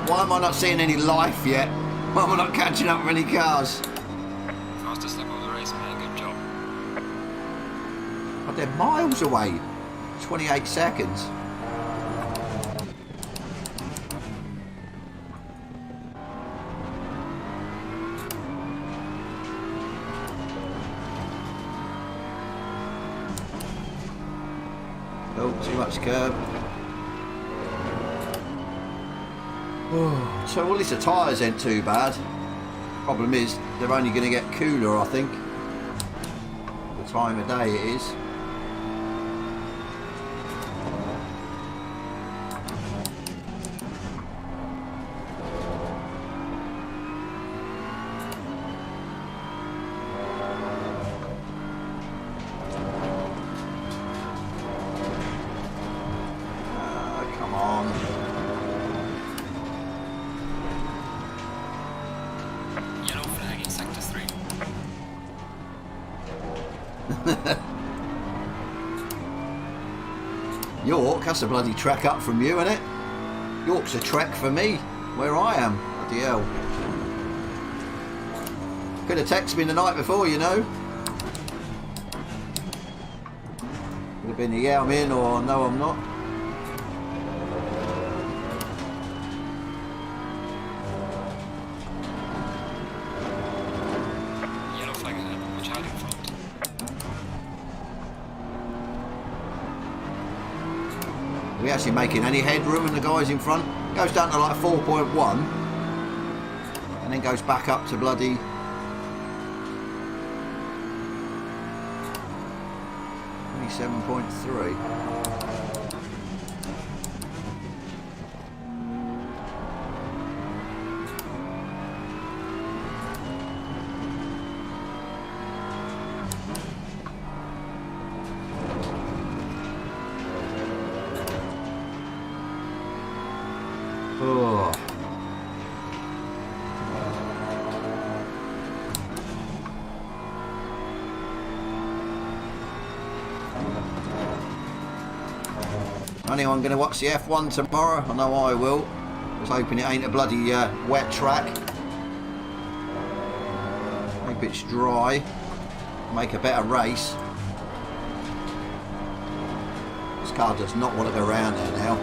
Why am I not seeing any life yet? Why am I not catching up with any cars? Fastest lap of the race, man, good job. But they're miles away. 28 seconds. Oh, too much curb. So at least the tyres ain't too bad. Problem is, they're only going to get cooler, I think. The time of day it is. Come on. Yellow flag in sector 3. York, that's a bloody trek up from you, isn't it? York's a trek for me, where I am. Bloody hell. Could have texted me the night before, you know. Would have been a yeah, I'm in, or no, I'm not. Yellow flag ahead, watch out in front. Are we actually making any headroom in the guys in front? Goes down to like 4.1 and then goes back up to bloody 27.3. Oh. Anyone going to watch the F1 tomorrow? I know I will. I was hoping it ain't a bloody wet track. Hope it's dry. Make a better race. This car does not want to go around there now.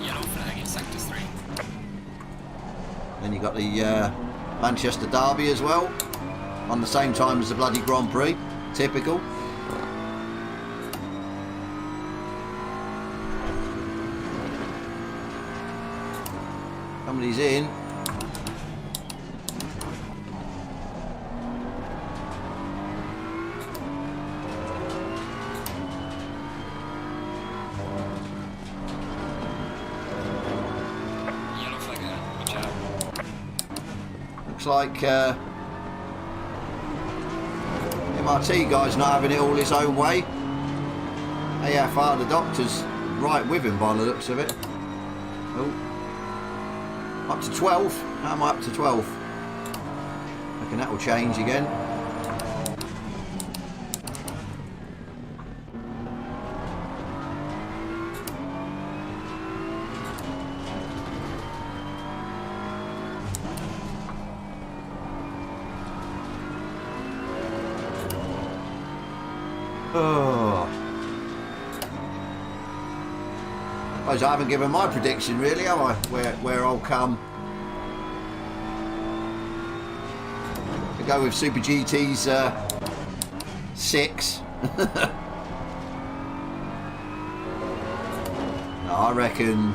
Yellow flag in sector 3. Then you got the Manchester Derby as well, on the same time as the bloody Grand Prix. Typical. Somebody's in. Yellow flag ahead. Watch out. Looks like MRT guy's not having it all his own way. AFR, the doctor's right with him by the looks of it. Oh. Up to 12. How am I up to 12? I reckon that will change again. Oh. I suppose I haven't given my prediction really, have I? Where I'll come. To go with Super GT's 6. No, I reckon.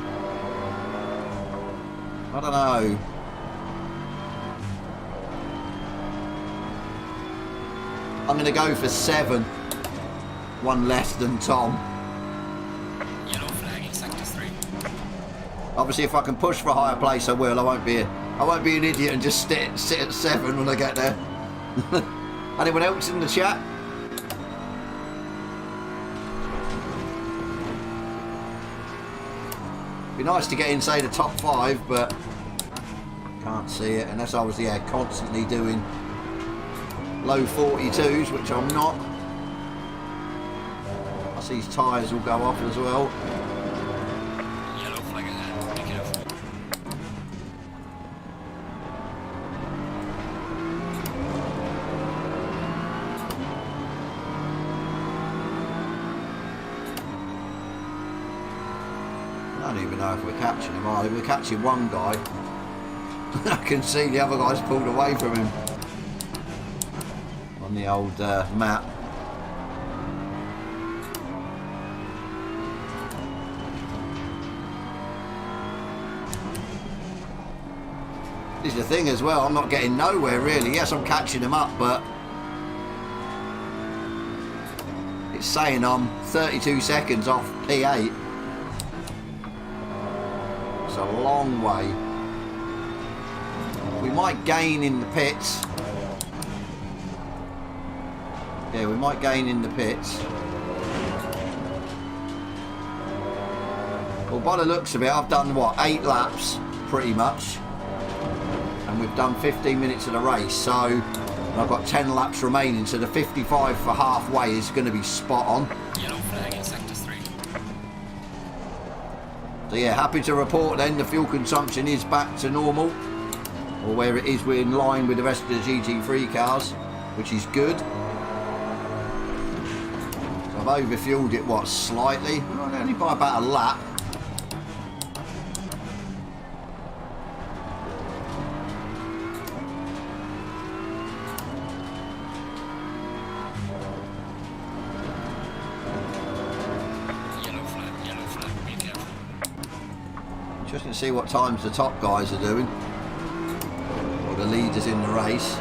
I don't know. I'm going to go for 7. One less than Tom. Yellow flag in sector 3. Obviously, if I can push for a higher place, I will. I won't be an idiot and just sit at 7 when I get there. Anyone else in the chat? Be nice to get in, say, the top 5, but can't see it unless I was constantly doing low 42s, which I'm not. These tyres will go off as well. Yellow flag ahead. Be careful. I don't even know if we're catching him, are we? We're catching one guy. I can see the other guy's pulled away from him on the old map. This is the thing as well, I'm not getting nowhere really. Yes, I'm catching them up, but it's saying I'm 32 seconds off P8. It's a long way. We might gain in the pits. Yeah, we might gain in the pits. Well, by the looks of it, I've done what, 8 laps pretty much. And we've done 15 minutes of the race, so I've got 10 laps remaining, so the 55 for halfway is going to be spot on. Yellow flag in sector 3. So yeah, happy to report then the fuel consumption is back to normal, or where it is, we're in line with the rest of the GT3 cars, which is good. So I've overfueled it, what, slightly? Well, only by about a lap. Interesting to see what times the top guys are doing, or the leaders in the race.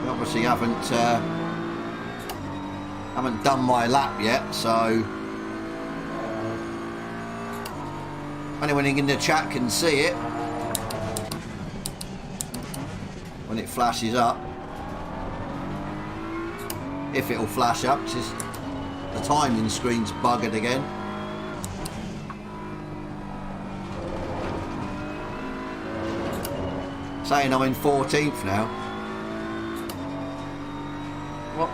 We obviously haven't done my lap yet, so anyone in the chat can see it when it flashes up, if it'll flash up, because the timing screen's buggered again. Saying I'm in 14th now. What?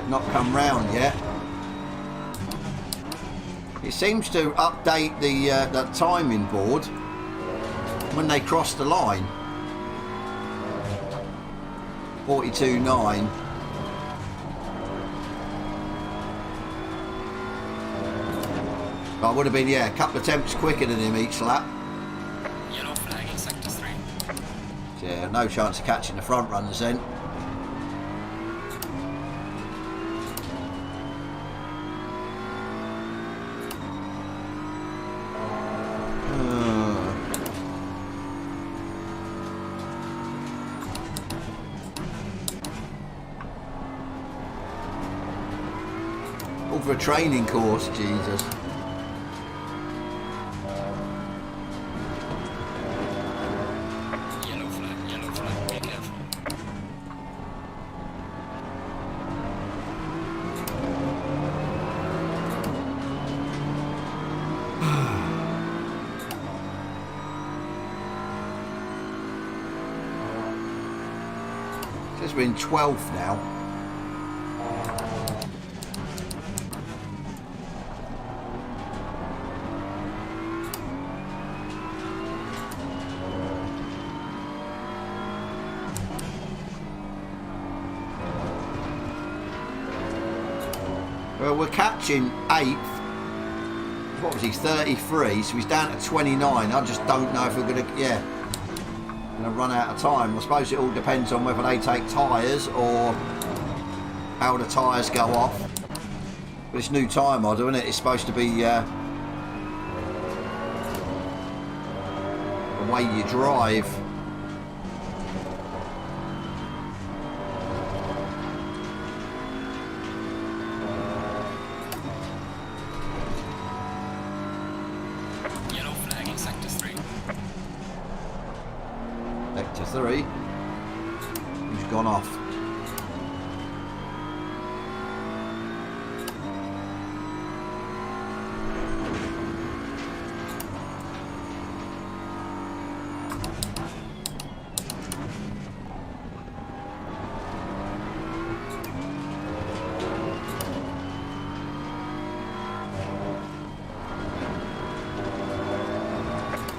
not come round yet. It seems to update the timing board when they cross the line. 42.9. I would have been, yeah, a couple of temps quicker than him each lap. Yellow flag in sector 3. So, yeah, no chance of catching the front runners then. All for a training course, Jesus. Yellow flag, be careful. Says we're in 12th now. Well, we're catching 8th. What was he, 33? So he's down to 29. I just don't know if we're going to, yeah, going to run out of time. I suppose it all depends on whether they take tyres or how the tyres go off. But it's new tyre model, isn't it? It's supposed to be the way you drive. Sector 3. Sector 3. Who's gone off?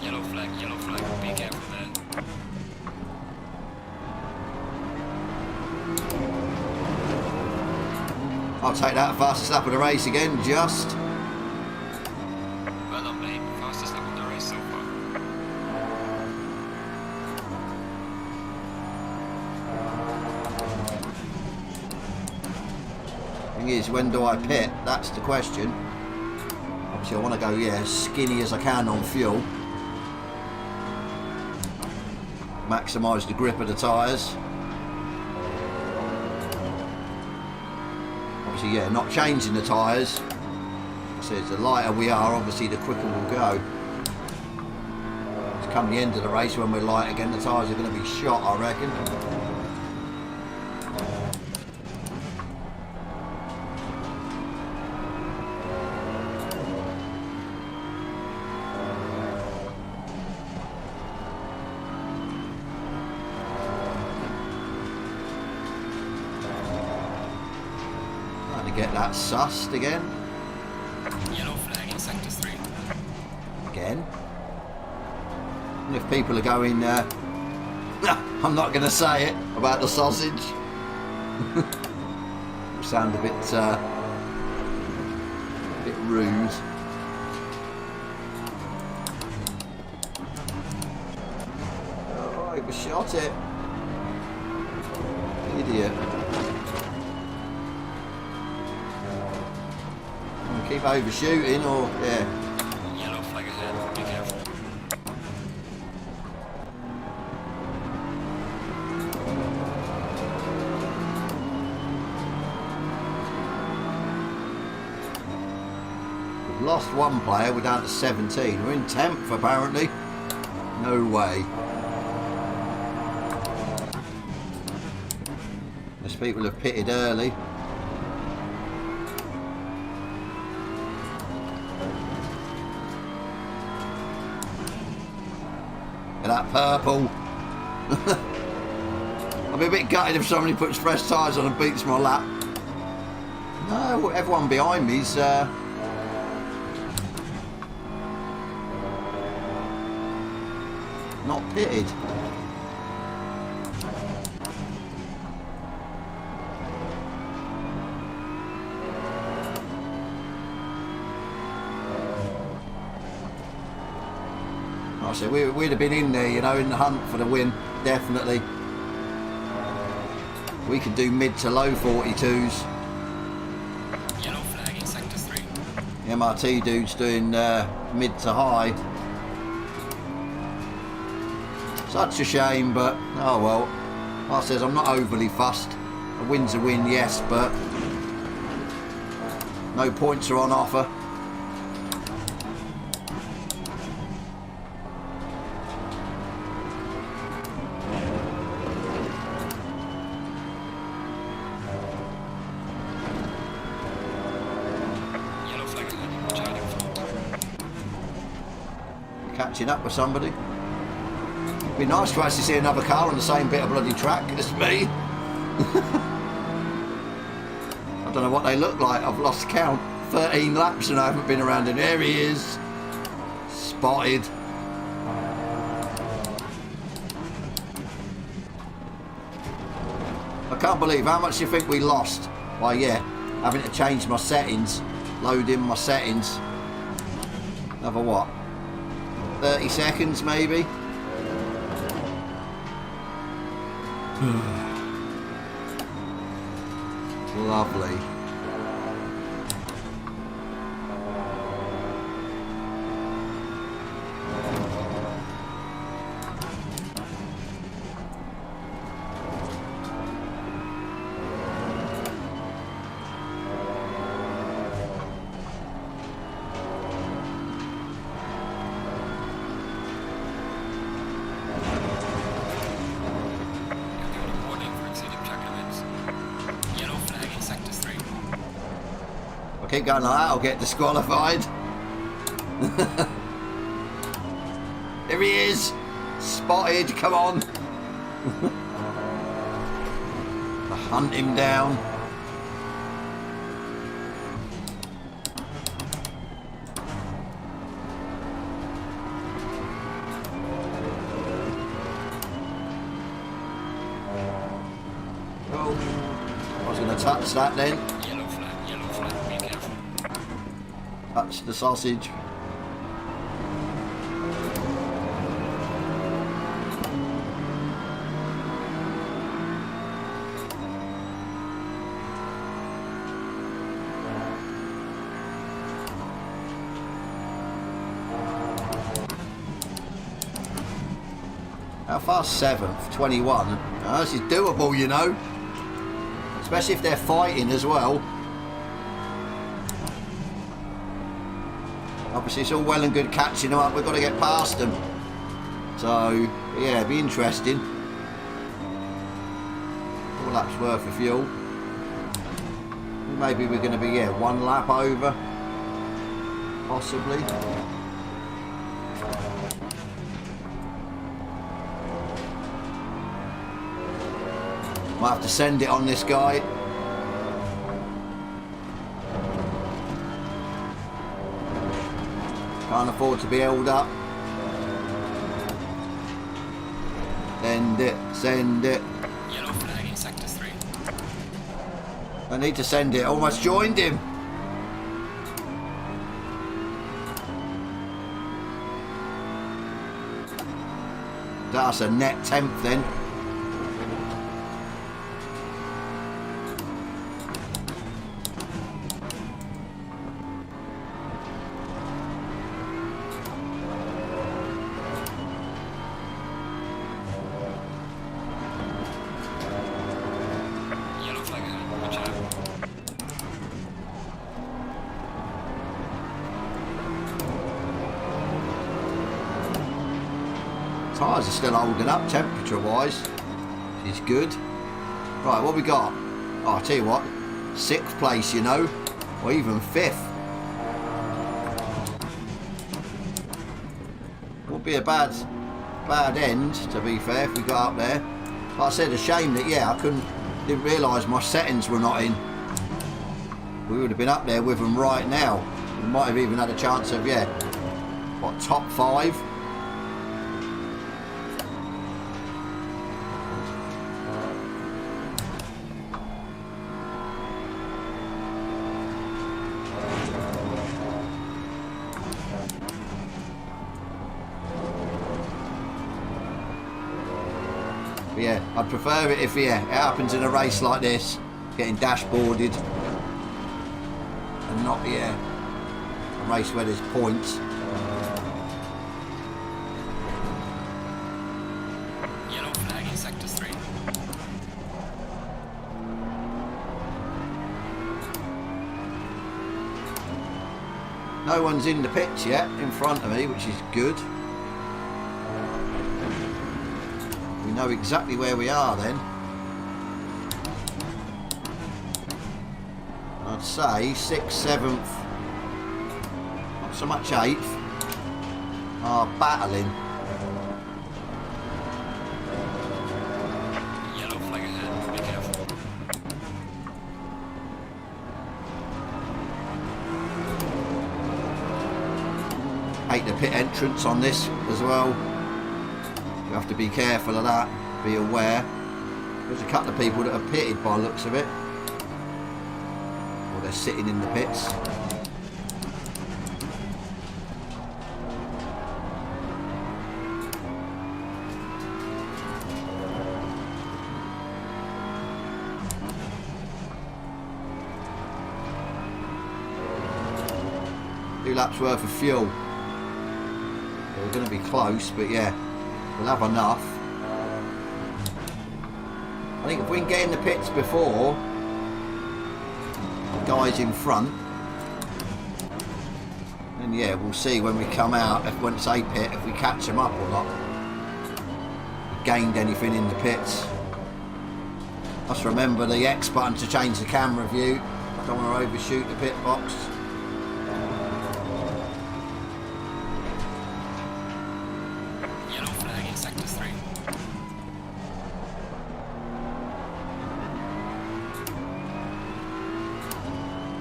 Yellow flag, be careful there. I'll take that fastest lap of the race again, just. Well done, mate. Fastest lap of the race so far. Thing is, when do I pit? That's the question. Obviously, I want to go, yeah, as skinny as I can on fuel. Maximise the grip of the tyres. Obviously, yeah, not changing the tyres. So the lighter we are, obviously, the quicker we'll go. It's come the end of the race when we're light again, the tyres are going to be shot, I reckon. Get that sussed again. Yellow flag in sector 3. Again. And if people are going, I'm not going to say it about the sausage. Sound a bit rude. Oh, he was shot it. Idiot. Keep overshooting or, yeah. Yellow flag ahead, be careful. We've lost one player, we're down to 17. We're in 10th apparently. No way. Those people have pitted early. That purple. I'll be a bit gutted if somebody puts fresh tyres on and beats my lap. No, everyone behind me's not pitted. I said we'd have been in there, you know, in the hunt for the win, definitely. We could do mid to low 42s. Yellow flag in sector 3. The MRT dude's doing mid to high. Such a shame, but oh well. Like I says, I'm not overly fussed. A win's a win, yes, but no points are on offer. Yellow flag ahead. Charlie front. Catching up with somebody. Be nice to actually see another car on the same bit of bloody track as me. I don't know what they look like. I've lost count. 13 laps and I haven't been around. And there he is. Spotted. I can't believe how much you think we lost. Why, yeah, having to change my settings, load in my settings. Another what? 30 seconds maybe? Lovely. Keep going like that, I'll get disqualified. Here he is. Spotted, come on. Hunt him down. Oh, I was going to touch that then. Yellow flag, be careful. Touch the sausage. How far? 7th, 21. Oh, this is doable, you know. Especially if they're fighting as well. Obviously, it's all well and good catching them up. We've got to get past them. So, yeah, it'd be interesting. 4 laps worth of fuel. Maybe we're going to be, yeah, 1 lap over. Possibly. Might have to send it on this guy. Can't afford to be held up. Send it, send it. Yellow flag in sector 3. I need to send it. Almost joined him. That's a net 10th then. Tyres are still holding up temperature wise, which is good. Right, what we got? Oh, I'll tell you what, 6th place, you know, or even 5th. Would be a bad end, to be fair, if we got up there. Like I said, a shame that, yeah, didn't realise my settings were not in. we would have been up there with them right now. We might have even had a chance of, yeah, what, top 5? But yeah, I'd prefer it if, yeah, it happens in a race like this, getting dashboarded, and not, yeah, a race where there's points. Yellow flag in sector 3. No one's in the pits yet in front of me, which is good. We know exactly where we are then. I'd say 6th, 7th, not so much 8th, are battling. Yellow flag ahead, be careful. Hate the pit entrance on this as well. You have to be careful of that, be aware. There's a couple of people that are pitted by the looks of it. Or they're sitting in the pits. Two laps worth of fuel. We're going to be close, but yeah, we'll have enough. I think if we can get in the pits before the guys in front, then yeah, we'll see when we come out, if once they pit, if we catch them up or not. We gained anything in the pits. Must remember the X button to change the camera view. I don't want to overshoot the pit box.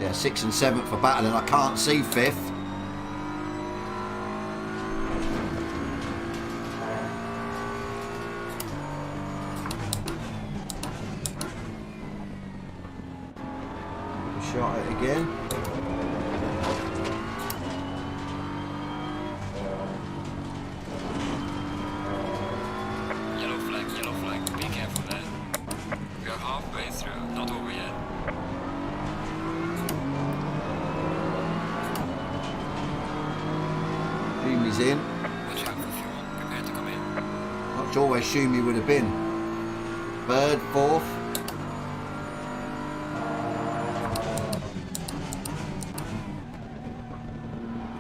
Yeah, 6th and 7th for battling. I can't see 5th. Shot it again. Yellow flag, be careful there. We are halfway through, not over yet. Shumi's in. Watch out for fuel, prepare to come in. Not sure where Shumi would have been. 3rd, 4th.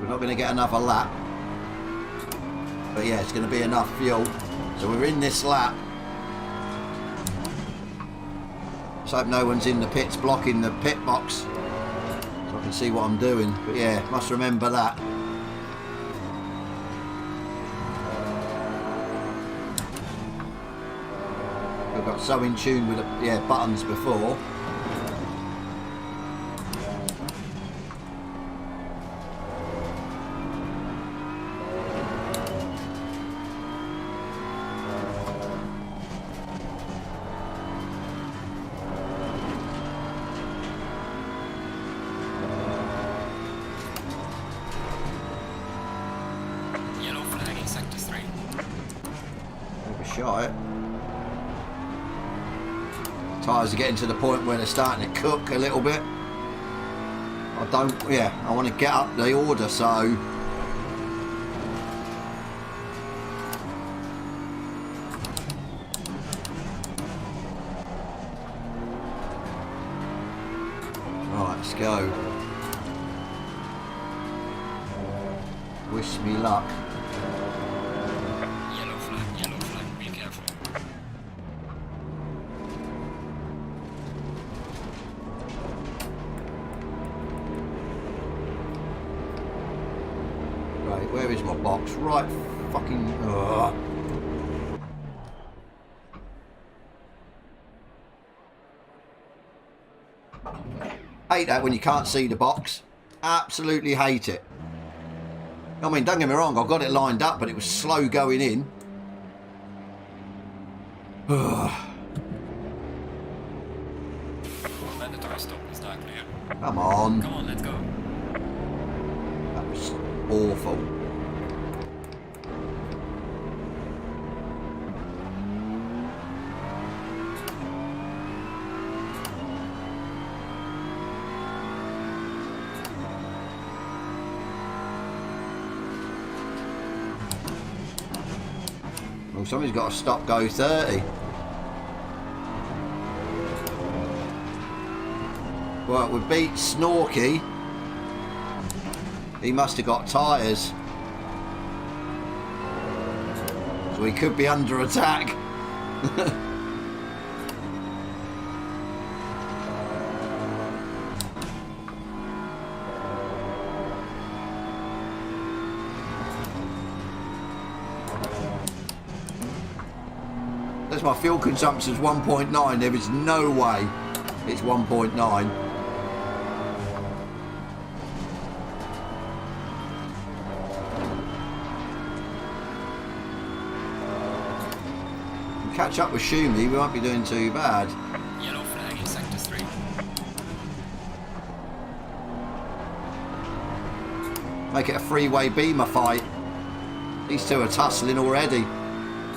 We're not going to get another lap. But yeah, it's going to be enough fuel. So we're in this lap. Just hope no one's in the pits blocking the pit box, so I can see what I'm doing. But yeah, must remember that. I've got so in tune with the buttons before. Yellow flag in sector 3. Overshot it. Tyres are getting to the point where they're starting to cook a little bit. I want to get up the order, so right, let's go. Wish me luck. Yellow flag, be careful. Right, where is my box? Right, fucking. Ugh. hate that when you can't see the box. Absolutely hate it. I mean, don't get me wrong, I've got it lined up, but it was slow going in. Mandatory stop is not clear. Come on. Come on, let's go. That was awful. Well, somebody's got to stop go 30. Well, we beat Snorky. He must have got tyres. So he could be under attack. That's my fuel consumption's 1.9. There is no way it's 1.9. Catch up with Schumi, we won't be doing too bad. Yellow flag in sector 3. Make it a freeway beamer fight. These two are tussling already.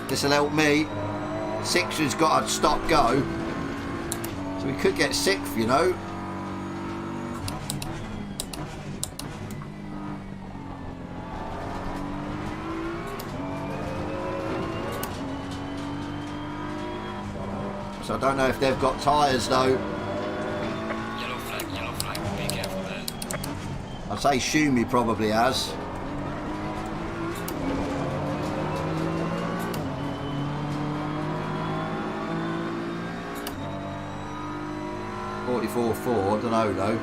This'll help me. Sixer's got to stop go. So we could get 6th, you know. So I don't know if they've got tyres though. Yellow flag, be careful there. I'd say Schumi probably has. .44.4, I don't know though.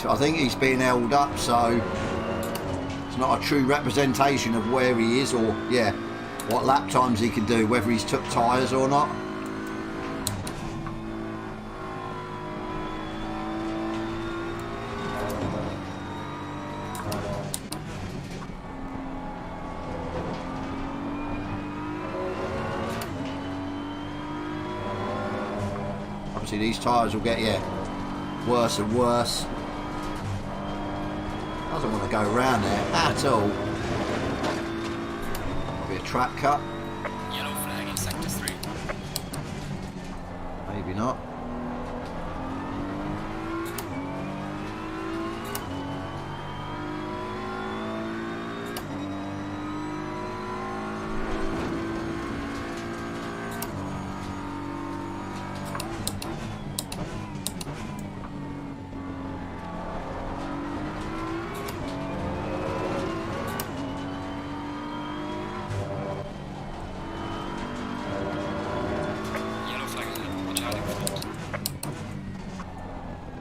I think he's being held up, so it's not a true representation of where he is or, yeah, what lap times he can do, whether he's took tyres or not. Obviously these tyres will get, yeah, worse and worse. Doesn't want to go around there at all. Be a track cut. Yellow flag in sector 3. Maybe not.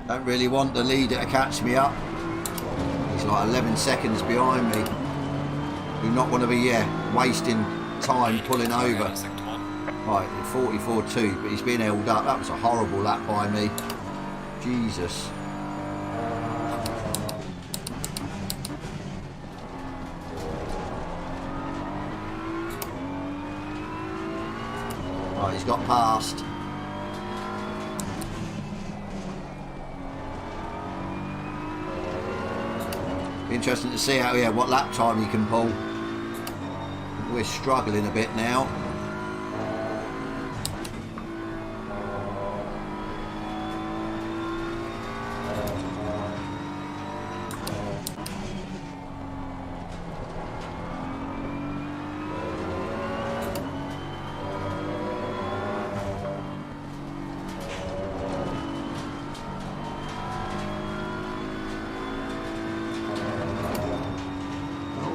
Don't really want the leader to catch me up. He's like 11 seconds behind me. Do not want to be, yeah, wasting time pulling over. Right, 44.2, but he's being held up. That was a horrible lap by me. Jesus. Right, he's got past. Interesting to see how, yeah, what lap time he can pull. We're struggling a bit now.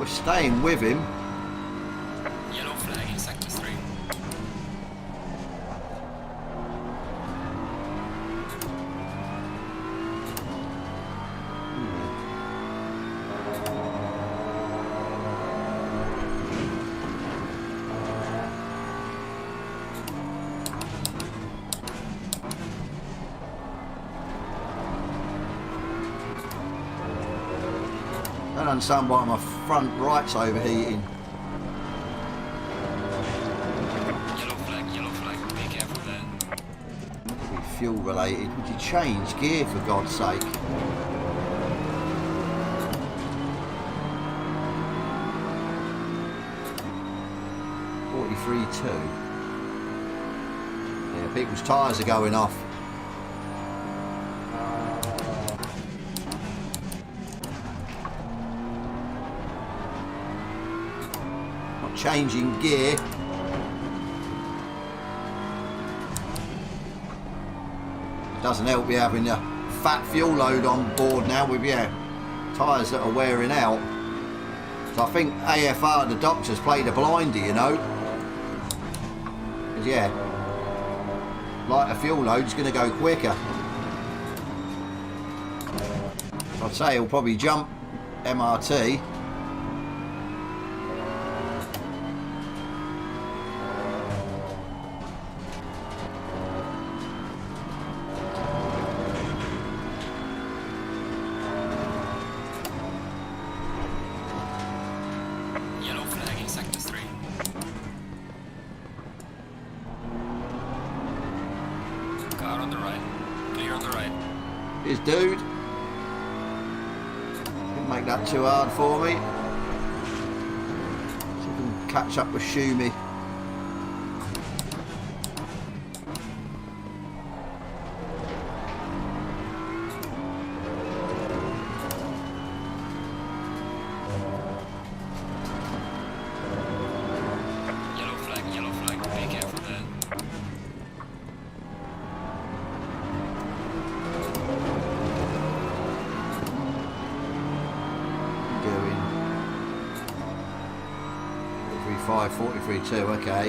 Staying with him. Yellow flag in sector 3. Understand why my front right's overheating. Yellow flag, be careful there. Could be fuel related. Would you change gear for God's sake? .43.2. Yeah, people's tyres are going off. Not changing gear. Doesn't help you having a fat fuel load on board now with your tyres that are wearing out. So I think AFR, the doctors, played a blinder, you know. Because yeah, lighter fuel load's going to go quicker. So I'd say he'll probably jump MRT. Dude, didn't make that too hard for me. See if we can catch up with Shumi. Yellow flag, be careful there. Doing 43.5, 43.2, okay.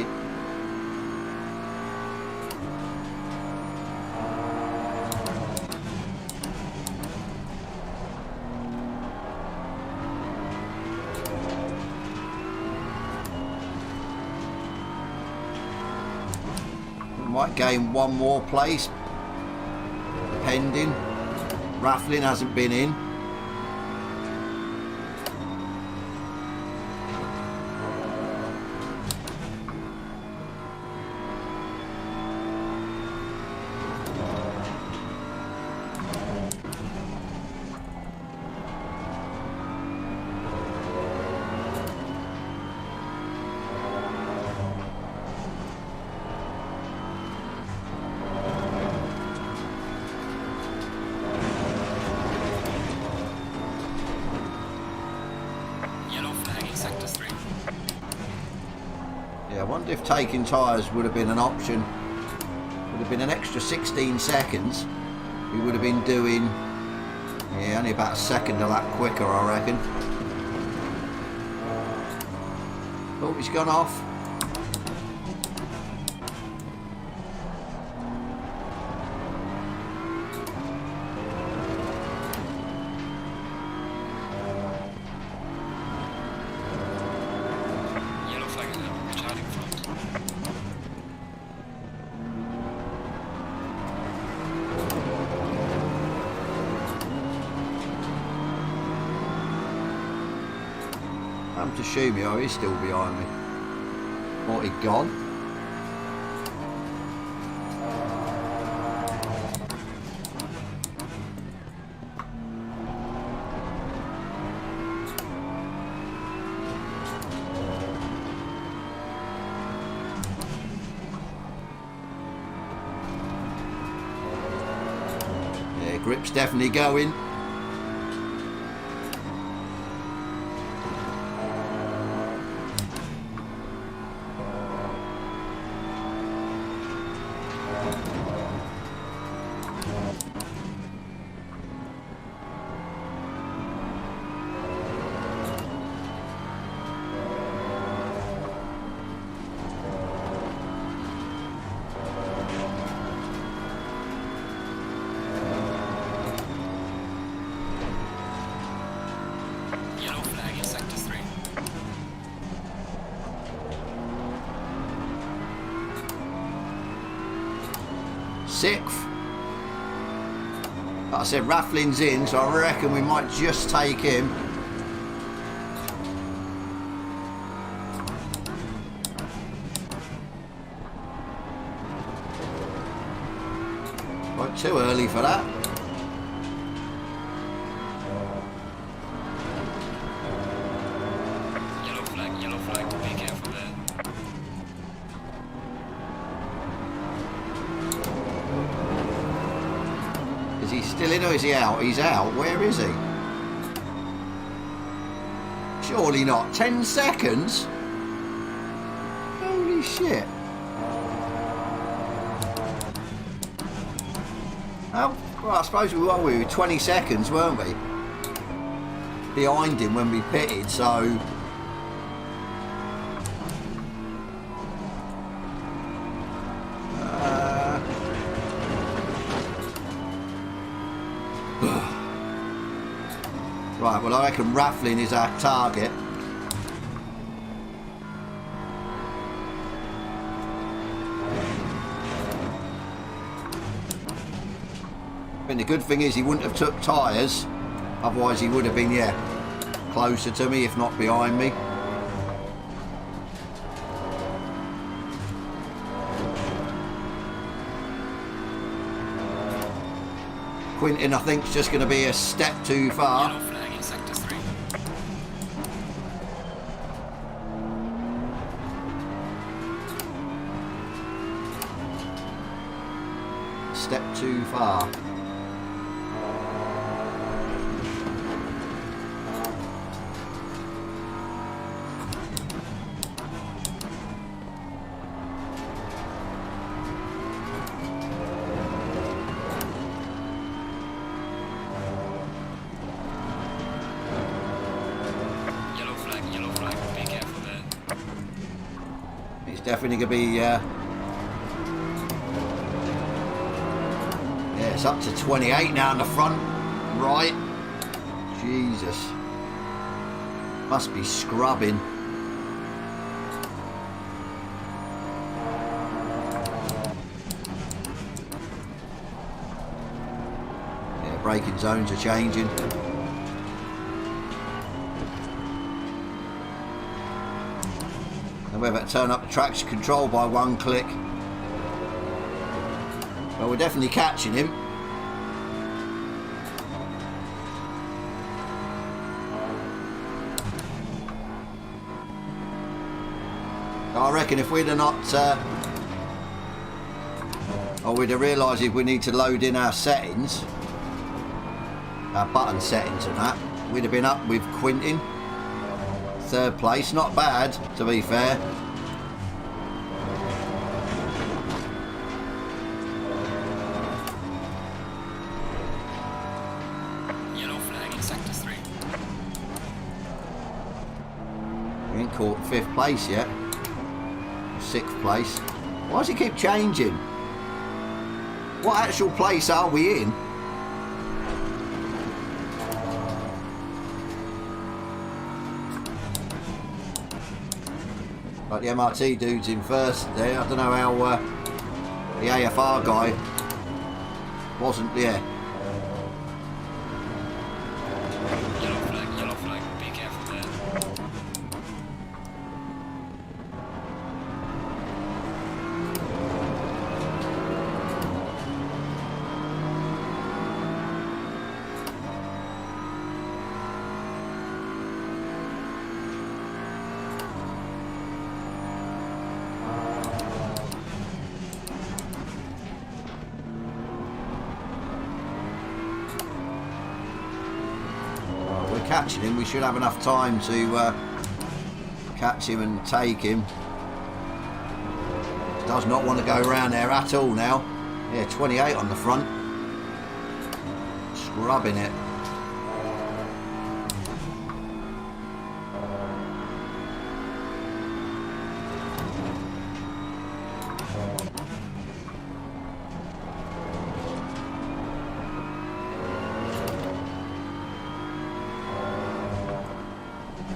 Might gain one more place, pending. Raffling hasn't been in. Yeah, I wonder if taking tyres would have been an option. Would have been an extra 16 seconds. We would have been doing, yeah, only about a second a lap quicker, I reckon. Oh, he's gone off. To shoot me, oh, he's still behind me. Or he gone? Yeah, grip's definitely going. Sixth. Like I said, Raffling's in, so I reckon we might just take him. Right, too early for that. Yellow flag, be careful there. Is he still in or is he out? He's out. Where is he? Surely not. 10 seconds? Holy shit. Oh, well, I suppose we were 20 seconds, weren't we? Behind him when we pitted, so... Right, well, I reckon Raffling is our target. I think the good thing is he wouldn't have took tyres, otherwise he would have been, yeah, closer to me, if not behind me. Quintin, I think, is just going to be a step too far. Yellow flag in sector 3. Step too far. Yellow flag, be careful there. It's definitely going to be... yeah, it's up to 28 now in the front. Right. Jesus. Must be scrubbing. Yeah, braking zones are changing. And we're about to turn up the traction control by 1 click. Well, we're definitely catching him. I reckon if we'd have not... or we'd have realised if we need to load in our settings, our button settings and that, we'd have been up with Quintin. 3rd place, not bad, to be fair. Yellow flag in sector 3. We ain't caught 5th place yet. 6th place. Why does it keep changing? What actual place are we in? Like the MRT dude's in 1st there. I don't know how the AFR guy wasn't there. Yellow flag, be careful there. Catching him, we should have enough time to catch him and take him. Does not want to go around there at all now. Yeah, 28 on the front. Scrubbing it.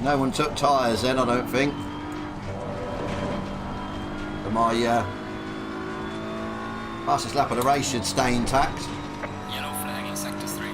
No one took tyres then, I don't think. But my fastest lap of the race should stay intact. Yellow flag in sector 3.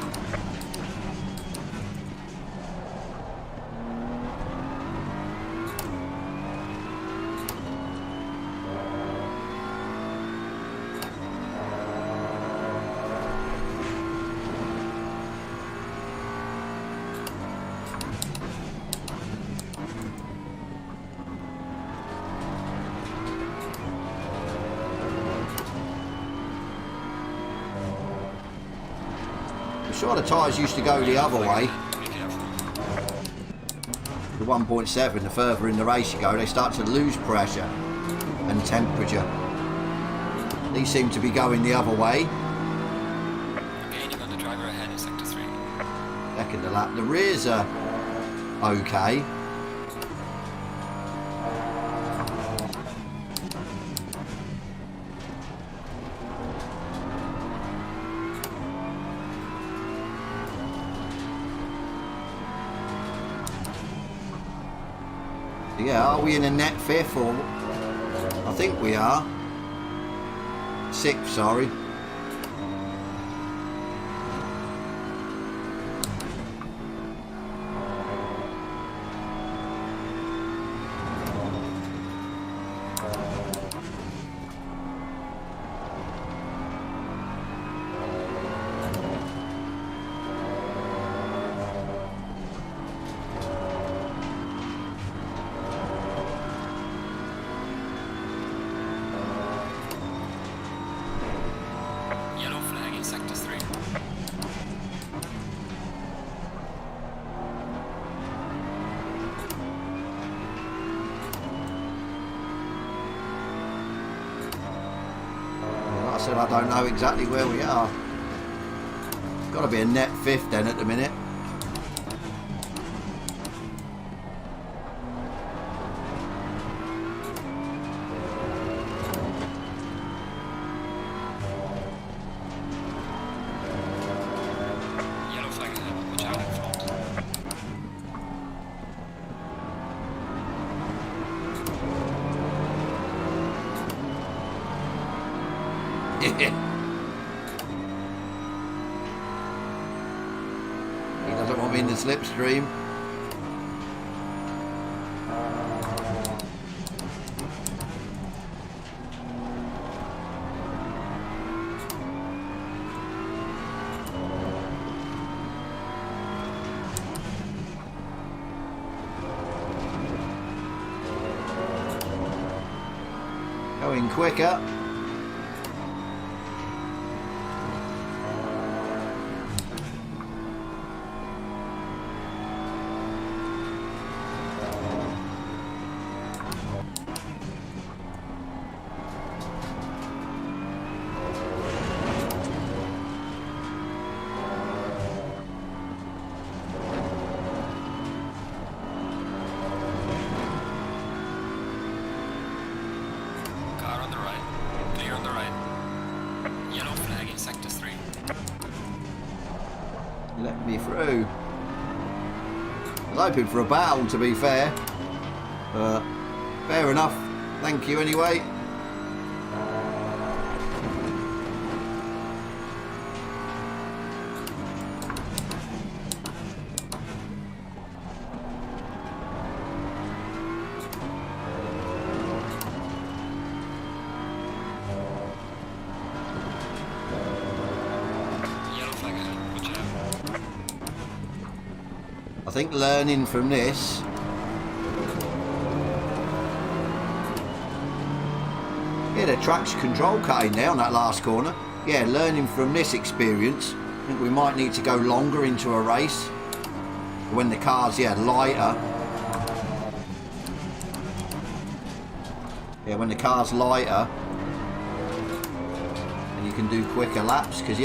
sure the tyres used to go the other way. Be careful. The 1.7, the further in the race you go, they start to lose pressure and temperature. These seem to be going the other way. Gaining on the driver ahead in sector 3. Second lap. The rears are okay. Yeah, are we in a net 5th or... I think we are. 6th, sorry. Yellow flag in sector 3. Like I said, I don't know exactly where we are. Got to be a net 5th then at the minute. Yellow flag ahead. Watch out in front. He doesn't want me in the slipstream. Going quicker. Car on the right. Clear on the right. Yellow flag in sector 3. Let me through. I was hoping for a battle, to be fair. Fair enough. Thank you anyway. Yellow flag ahead. Watch out. I think learning from this. Yeah, the traction control cutting there on that last corner. Yeah, learning from this experience, I think we might need to go longer into a race. When the car's, lighter. Yeah, when the car's lighter. And you can do quicker laps. Because,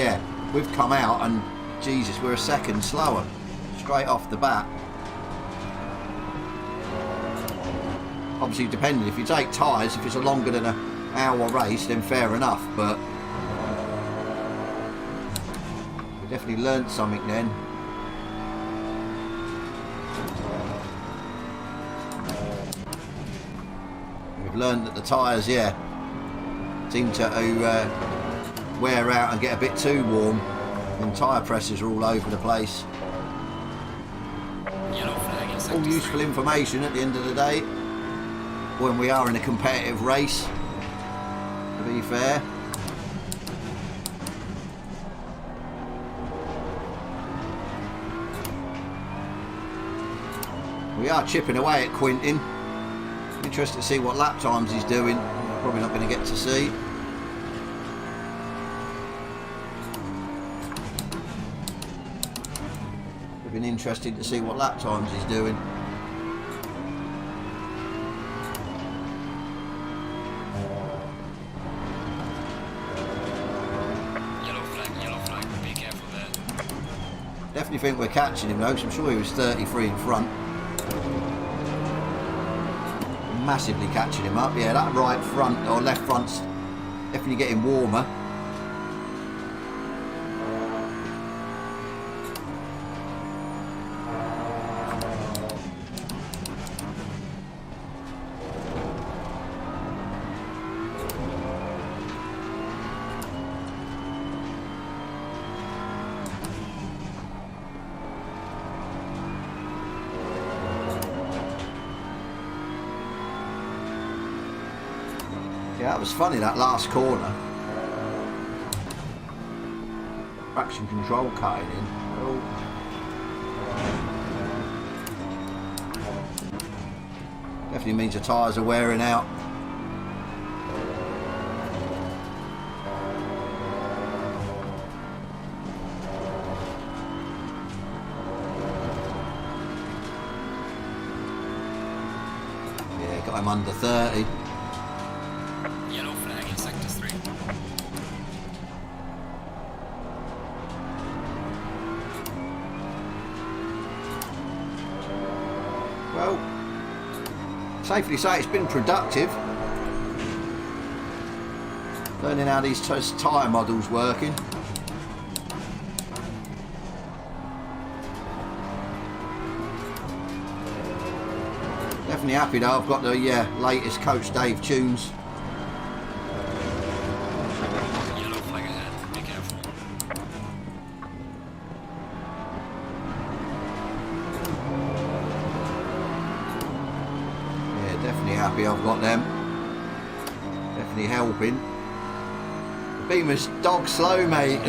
we've come out and, Jesus, we're a second slower. Straight off the bat. Obviously, depending. If you take tyres, if it's a longer than an hour race, then fair enough. But we definitely learnt something then. We've learned that the tyres, seem to wear out and get a bit too warm. And tyre pressures are all over the place. Yellow flag in sector All 3. useful information at the end of the day when we are in a competitive race, to be fair. We are chipping away at Quintin. Interested to see what lap times he's doing. Probably not going to get to see. have been interesting to see what lap times he's doing. Yellow flag, be careful there. Definitely think we're catching him though, 'cause I'm sure he was 33 in front. Massively catching him up. Yeah, that right front or left front's definitely getting warmer. Yeah, that was funny, that last corner. Traction control cutting in. Oh. Definitely means the tyres are wearing out. Yeah, got him under 30. Yellow flag in sector 3. Well, safely say it's been productive. Learning how these tyre models working. Definitely happy though, I've got the latest Coach Dave tunes. Yellow flag ahead, be careful. Yeah, definitely happy I've got them. Definitely helping. The Beamer's dog slow, mate.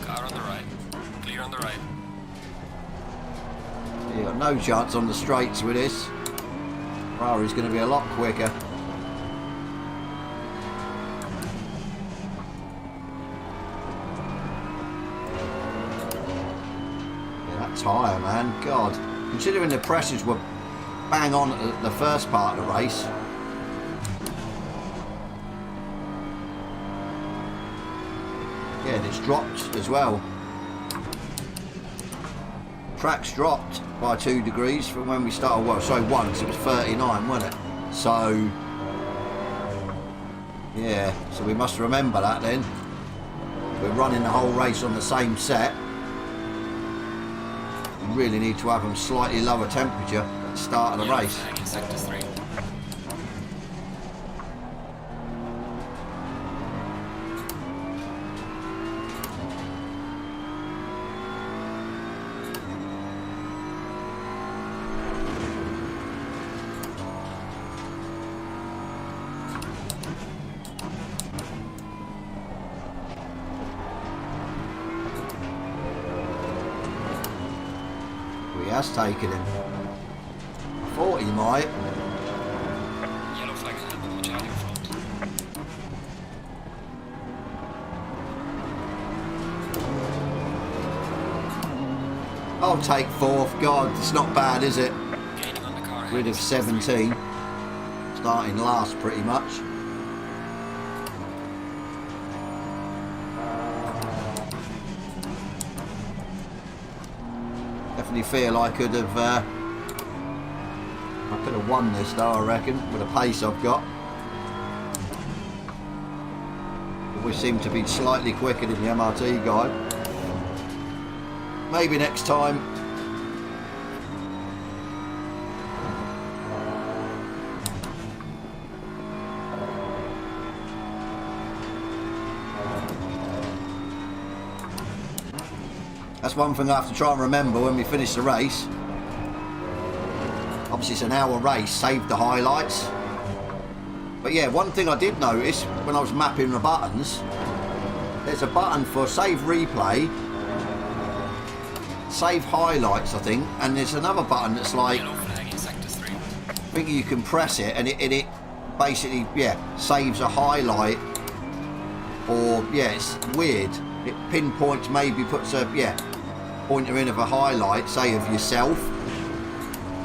Car on the right, clear on the right. You got no chance on the straights with this. Ferrari's going to be a lot quicker. Yeah, that tyre, man, God. Considering the pressures were bang on at the first part of the race. Yeah, and it's dropped as well. Track's dropped by 2 degrees from when we started. Well, sorry, 1, because it was 39, wasn't it? So, yeah, so we must remember that then. We're running the whole race on the same set. We really need to have them slightly lower temperature at the start of the Yellow race. flag in sector 3. He has taken him. I thought he might. Yellow flag ahead, watch out in front. I'll take 4th. God, it's not bad, is it? Gaining on the car ahead. Rid of 17. Starting last pretty much. Definitely feel I could have won this though, I reckon, with the pace I've got. But we seem to be slightly quicker than the MRT guy. Maybe next time. That's one thing I have to try and remember when we finish the race. Obviously it's an hour race, save the highlights. But yeah, one thing I did notice when I was mapping the buttons, there's a button for save replay, save highlights I think, and there's another button that's like, Yellow flag in sector 3. I think you can press it and it basically, yeah, saves a highlight, or yeah, it's weird. it pinpoints, maybe puts a, pointer in of a highlight, say of yourself.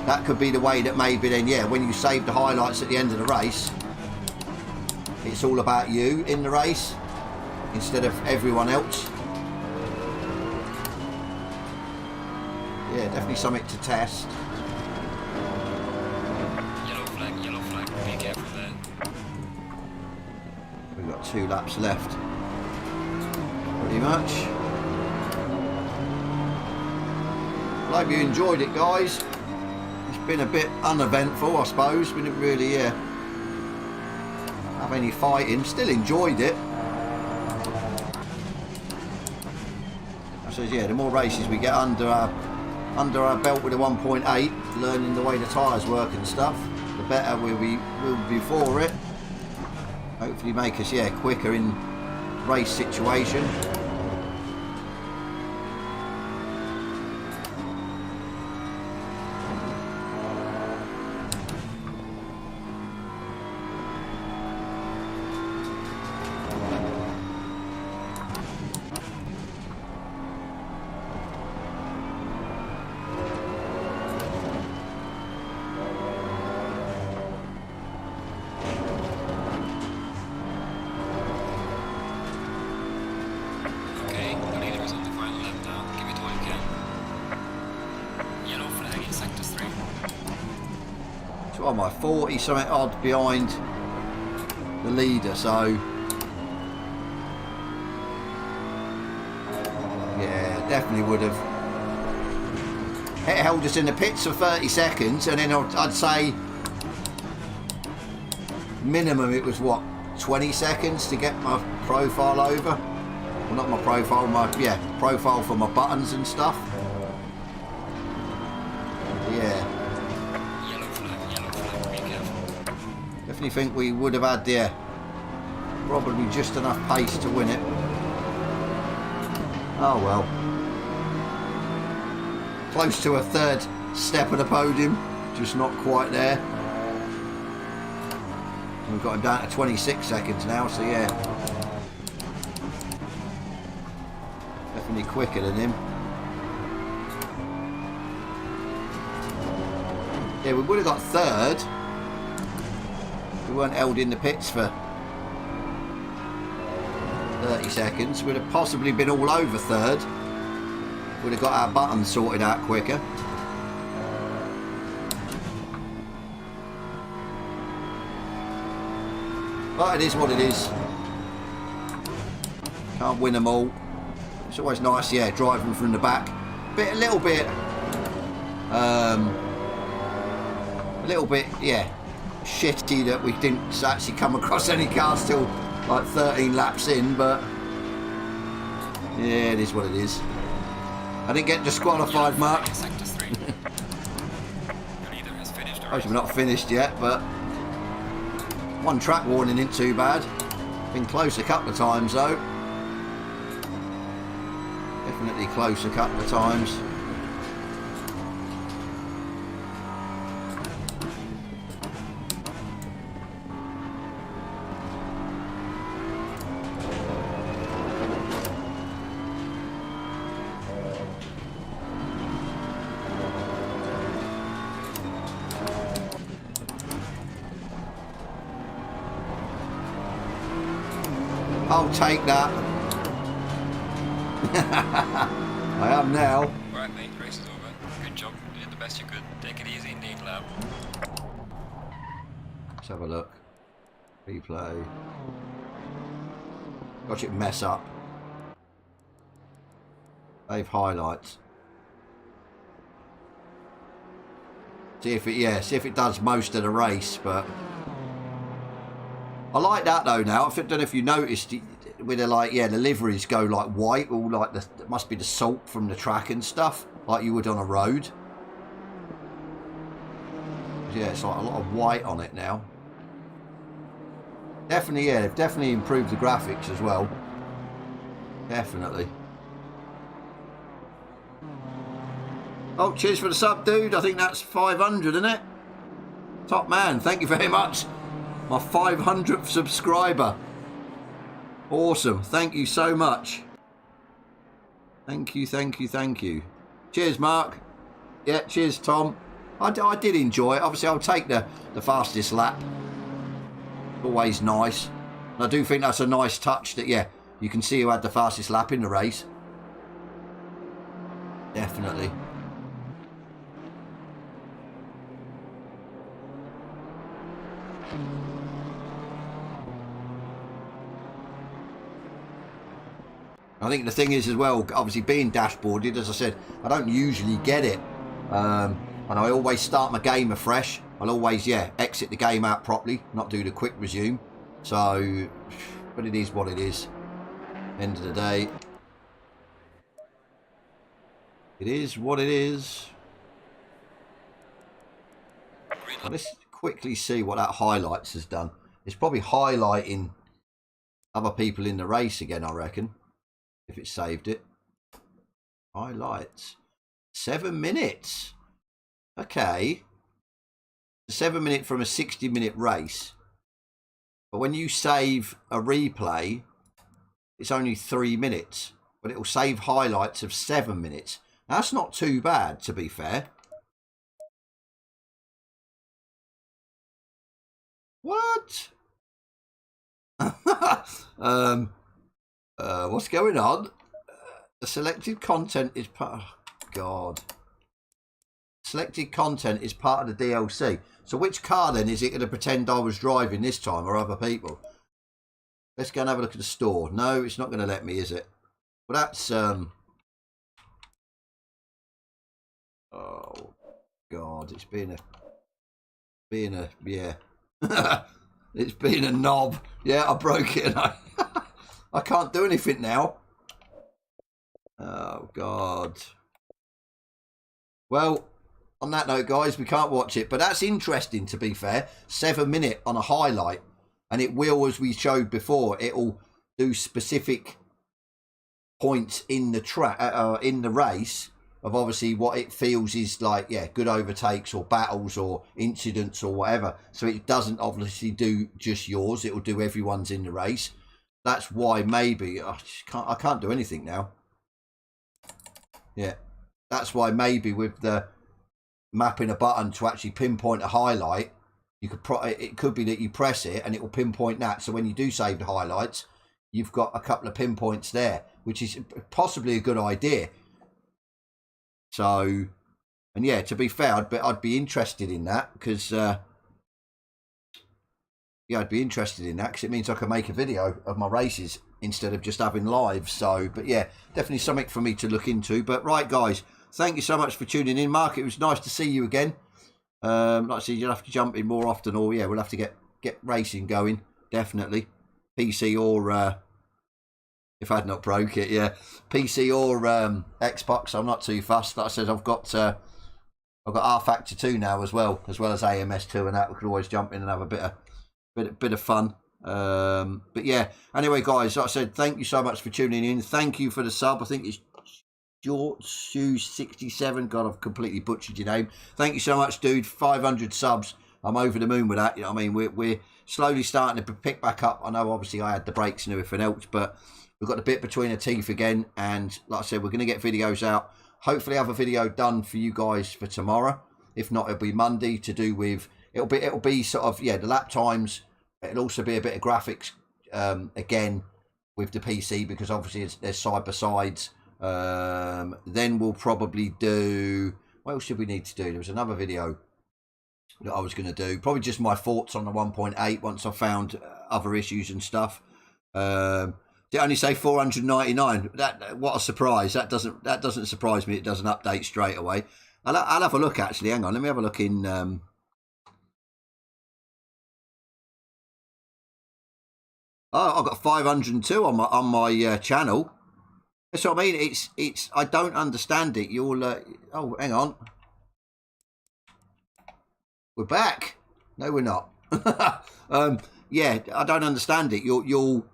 That could be the way that maybe then, when you save the highlights at the end of the race, it's all about you in the race instead of everyone else. Yeah, definitely something to test. Yellow flag, be careful there. We've got 2 laps left. Pretty much. Hope you enjoyed it, guys. It's been a bit uneventful, I suppose. We didn't really have any fighting. Still enjoyed it. I suppose, the more races we get under our belt with a 1.8, learning the way the tyres work and stuff, the better we'll be for it. Hopefully make us quicker in race situation. What am I, 40 something odd behind the leader, so definitely would have. It held us in the pits for 30 seconds, and then I'd say minimum it was what, 20 seconds to get my profile over. Well, not my profile, my profile for my buttons and stuff. Definitely think we would have had probably just enough pace to win it. Oh well. Close to a 3rd step of the podium, just not quite there. We've got him down to 26 seconds now, so definitely quicker than him. We would have got 3rd. We weren't held in the pits for 30 seconds. We'd have possibly been all over 3rd. We'd have got our buttons sorted out quicker. But it is what it is. Can't win them all. It's always nice, driving from the back. A little bit, shitty that we didn't actually come across any cars till like 13 laps in, but it is what it is. I didn't get disqualified, Mark. We're not finished yet, but 1 track warning ain't too bad. Been close a couple of times though. Definitely close a couple of times. I'll take that. I am now. Alright mate, race is over. Good job, you did the best you could. Take it easy in the lap. Let's have a look. Replay. Watch it mess up. Save highlights. See if it does most of the race, but I like that though now. I don't know if you noticed, with the the liveries go like white, all like it must be the salt from the track and stuff, like you would on a road. It's like a lot of white on it now. Definitely, they've definitely improved the graphics as well. Definitely. Oh, cheers for the sub, dude. I think that's 500, isn't it? Top man, thank you very much. My 500th subscriber. Awesome. Thank you so much. Thank you, thank you, thank you. Cheers, Mark. Yeah, cheers, Tom. I did enjoy it. Obviously, I'll take the fastest lap. Always nice. And I do think that's a nice touch that, yeah, you can see who had the fastest lap in the race. Definitely. I think the thing is as well, obviously being dashboarded, as I said, I don't usually get it. And I always start my game afresh. I'll always, yeah, exit the game out properly, not do the quick resume. So, but it is what it is. End of the day. It is what it is. Well, let's quickly see what that highlights has done. It's probably highlighting other people in the race again, I reckon. If it saved it. Highlights. 7 minutes. Okay. 7 minutes from a 60-minute race. But when you save a replay, it's only 3 minutes. But it will save highlights of 7 minutes. Now, that's not too bad, to be fair. What? What's going on? The selected content is part. Oh, God. Selected content is part of the DLC. So which car then is it going to pretend I was driving this time, or other people? Let's go and have a look at the store. No, it's not going to let me, is it? Well, that's oh God, it's been a yeah. It's been a knob. Yeah, I broke it and I can't do anything now. Oh, God. Well, on that note, guys, we can't watch it. But that's interesting, to be fair. 7 minute on a highlight. And it will, as we showed before, it'll do specific points in the track, in the race, of obviously what it feels is like, yeah, good overtakes or battles or incidents or whatever. So it doesn't obviously do just yours. It will do everyone's in the race. That's why maybe I can't do anything now. Yeah, that's why maybe with the mapping a button to actually pinpoint a highlight, you could it could be that you press it and it will pinpoint that. So when you do save the highlights, you've got a couple of pinpoints there, which is possibly a good idea. So, and yeah, to be fair, I'd be interested in that because, yeah, I'd be interested in that because it means I can make a video of my races instead of just having live. So, but yeah, definitely something for me to look into. But right, guys, thank you so much for tuning in. Mark, it was nice to see you again. Like I said, you'll have to jump in more often, or yeah, we'll have to get racing going, definitely. PC or if I had not broke it, yeah, PC or Xbox. I'm not too fussed. Like I said, I've got R Factor 2 now as well as AMS2, and that we could always jump in and have a bit of fun. But yeah, anyway, guys, like I said, thank you so much for tuning in. Thank you for the sub. I think it's Shoes67. God, I've completely butchered your name. Thank you so much, dude. 500 subs. I'm over the moon with that. You know what I mean? We're slowly starting to pick back up. I know, obviously, I had the breaks and everything else, but we've got the bit between the teeth again. And like I said, we're going to get videos out. Hopefully, have a video done for you guys for tomorrow. If not, it'll be Monday to do with. It'll be sort of, yeah, the lap times. It'll also be a bit of graphics again with the PC, because obviously there's side by sides. Then we'll probably do, what else should we need to do? There was another video that I was going to do, probably just my thoughts on the 1.8 once I found other issues and stuff. Did it only say 499? What a surprise. That doesn't surprise me. It doesn't update straight away. I'll have a look, actually. Hang on, let me have a look in oh, I've got 502 on my channel. That's what I mean. It's. I don't understand it. You'll. Oh, hang on. We're back. No, we're not. Yeah, I don't understand it. You'll.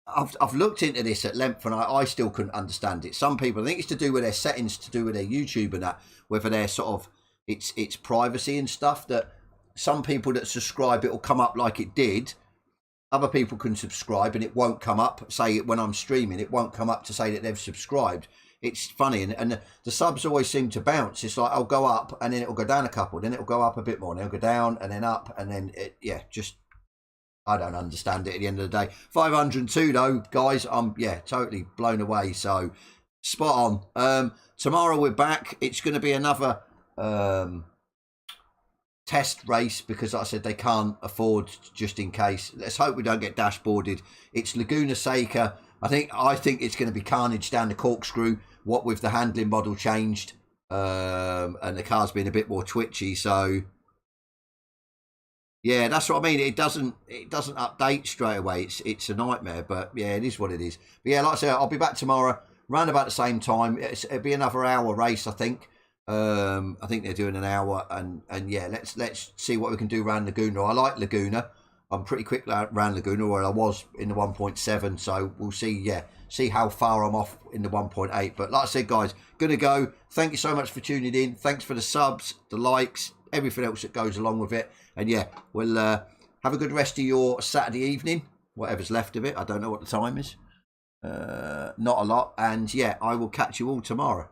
I've looked into this at length, and I still couldn't understand it. Some people, I think it's to do with their settings, to do with their YouTube and that, whether they're sort of it's privacy and stuff. That some people that subscribe, it will come up like it did. other people can subscribe and it won't come up. Say when I'm streaming, it won't come up to say that they've subscribed. It's funny, and the subs always seem to bounce. It's like I'll go up and then it'll go down a couple, then it'll go up a bit more, and it'll go down and then up, and then just I don't understand it at the end of the day. 502 though, guys, I'm totally blown away. So spot on. Tomorrow we're back. It's going to be another test race because, like I said, they can't afford just in case. Let's hope we don't get dashboarded. It's Laguna Seca. I think it's going to be carnage down the corkscrew. What with the handling model changed, and the car's been a bit more twitchy. So yeah, that's what I mean. It doesn't update straight away. It's a nightmare. But yeah, it is what it is. But yeah, like I said, I'll be back tomorrow round about the same time. It'll be another hour race, I think. I think they're doing an hour, and yeah, let's see what we can do around Laguna. I like Laguna. I'm pretty quick around Laguna, where I was in the 1.7. So we'll see how far I'm off in the 1.8. But like I said, guys, gonna go. Thank you so much for tuning in. Thanks for the subs, the likes, everything else that goes along with it. And yeah, we'll have a good rest of your Saturday evening, whatever's left of it. I don't know what the time is. Not a lot. And yeah, I will catch you all tomorrow.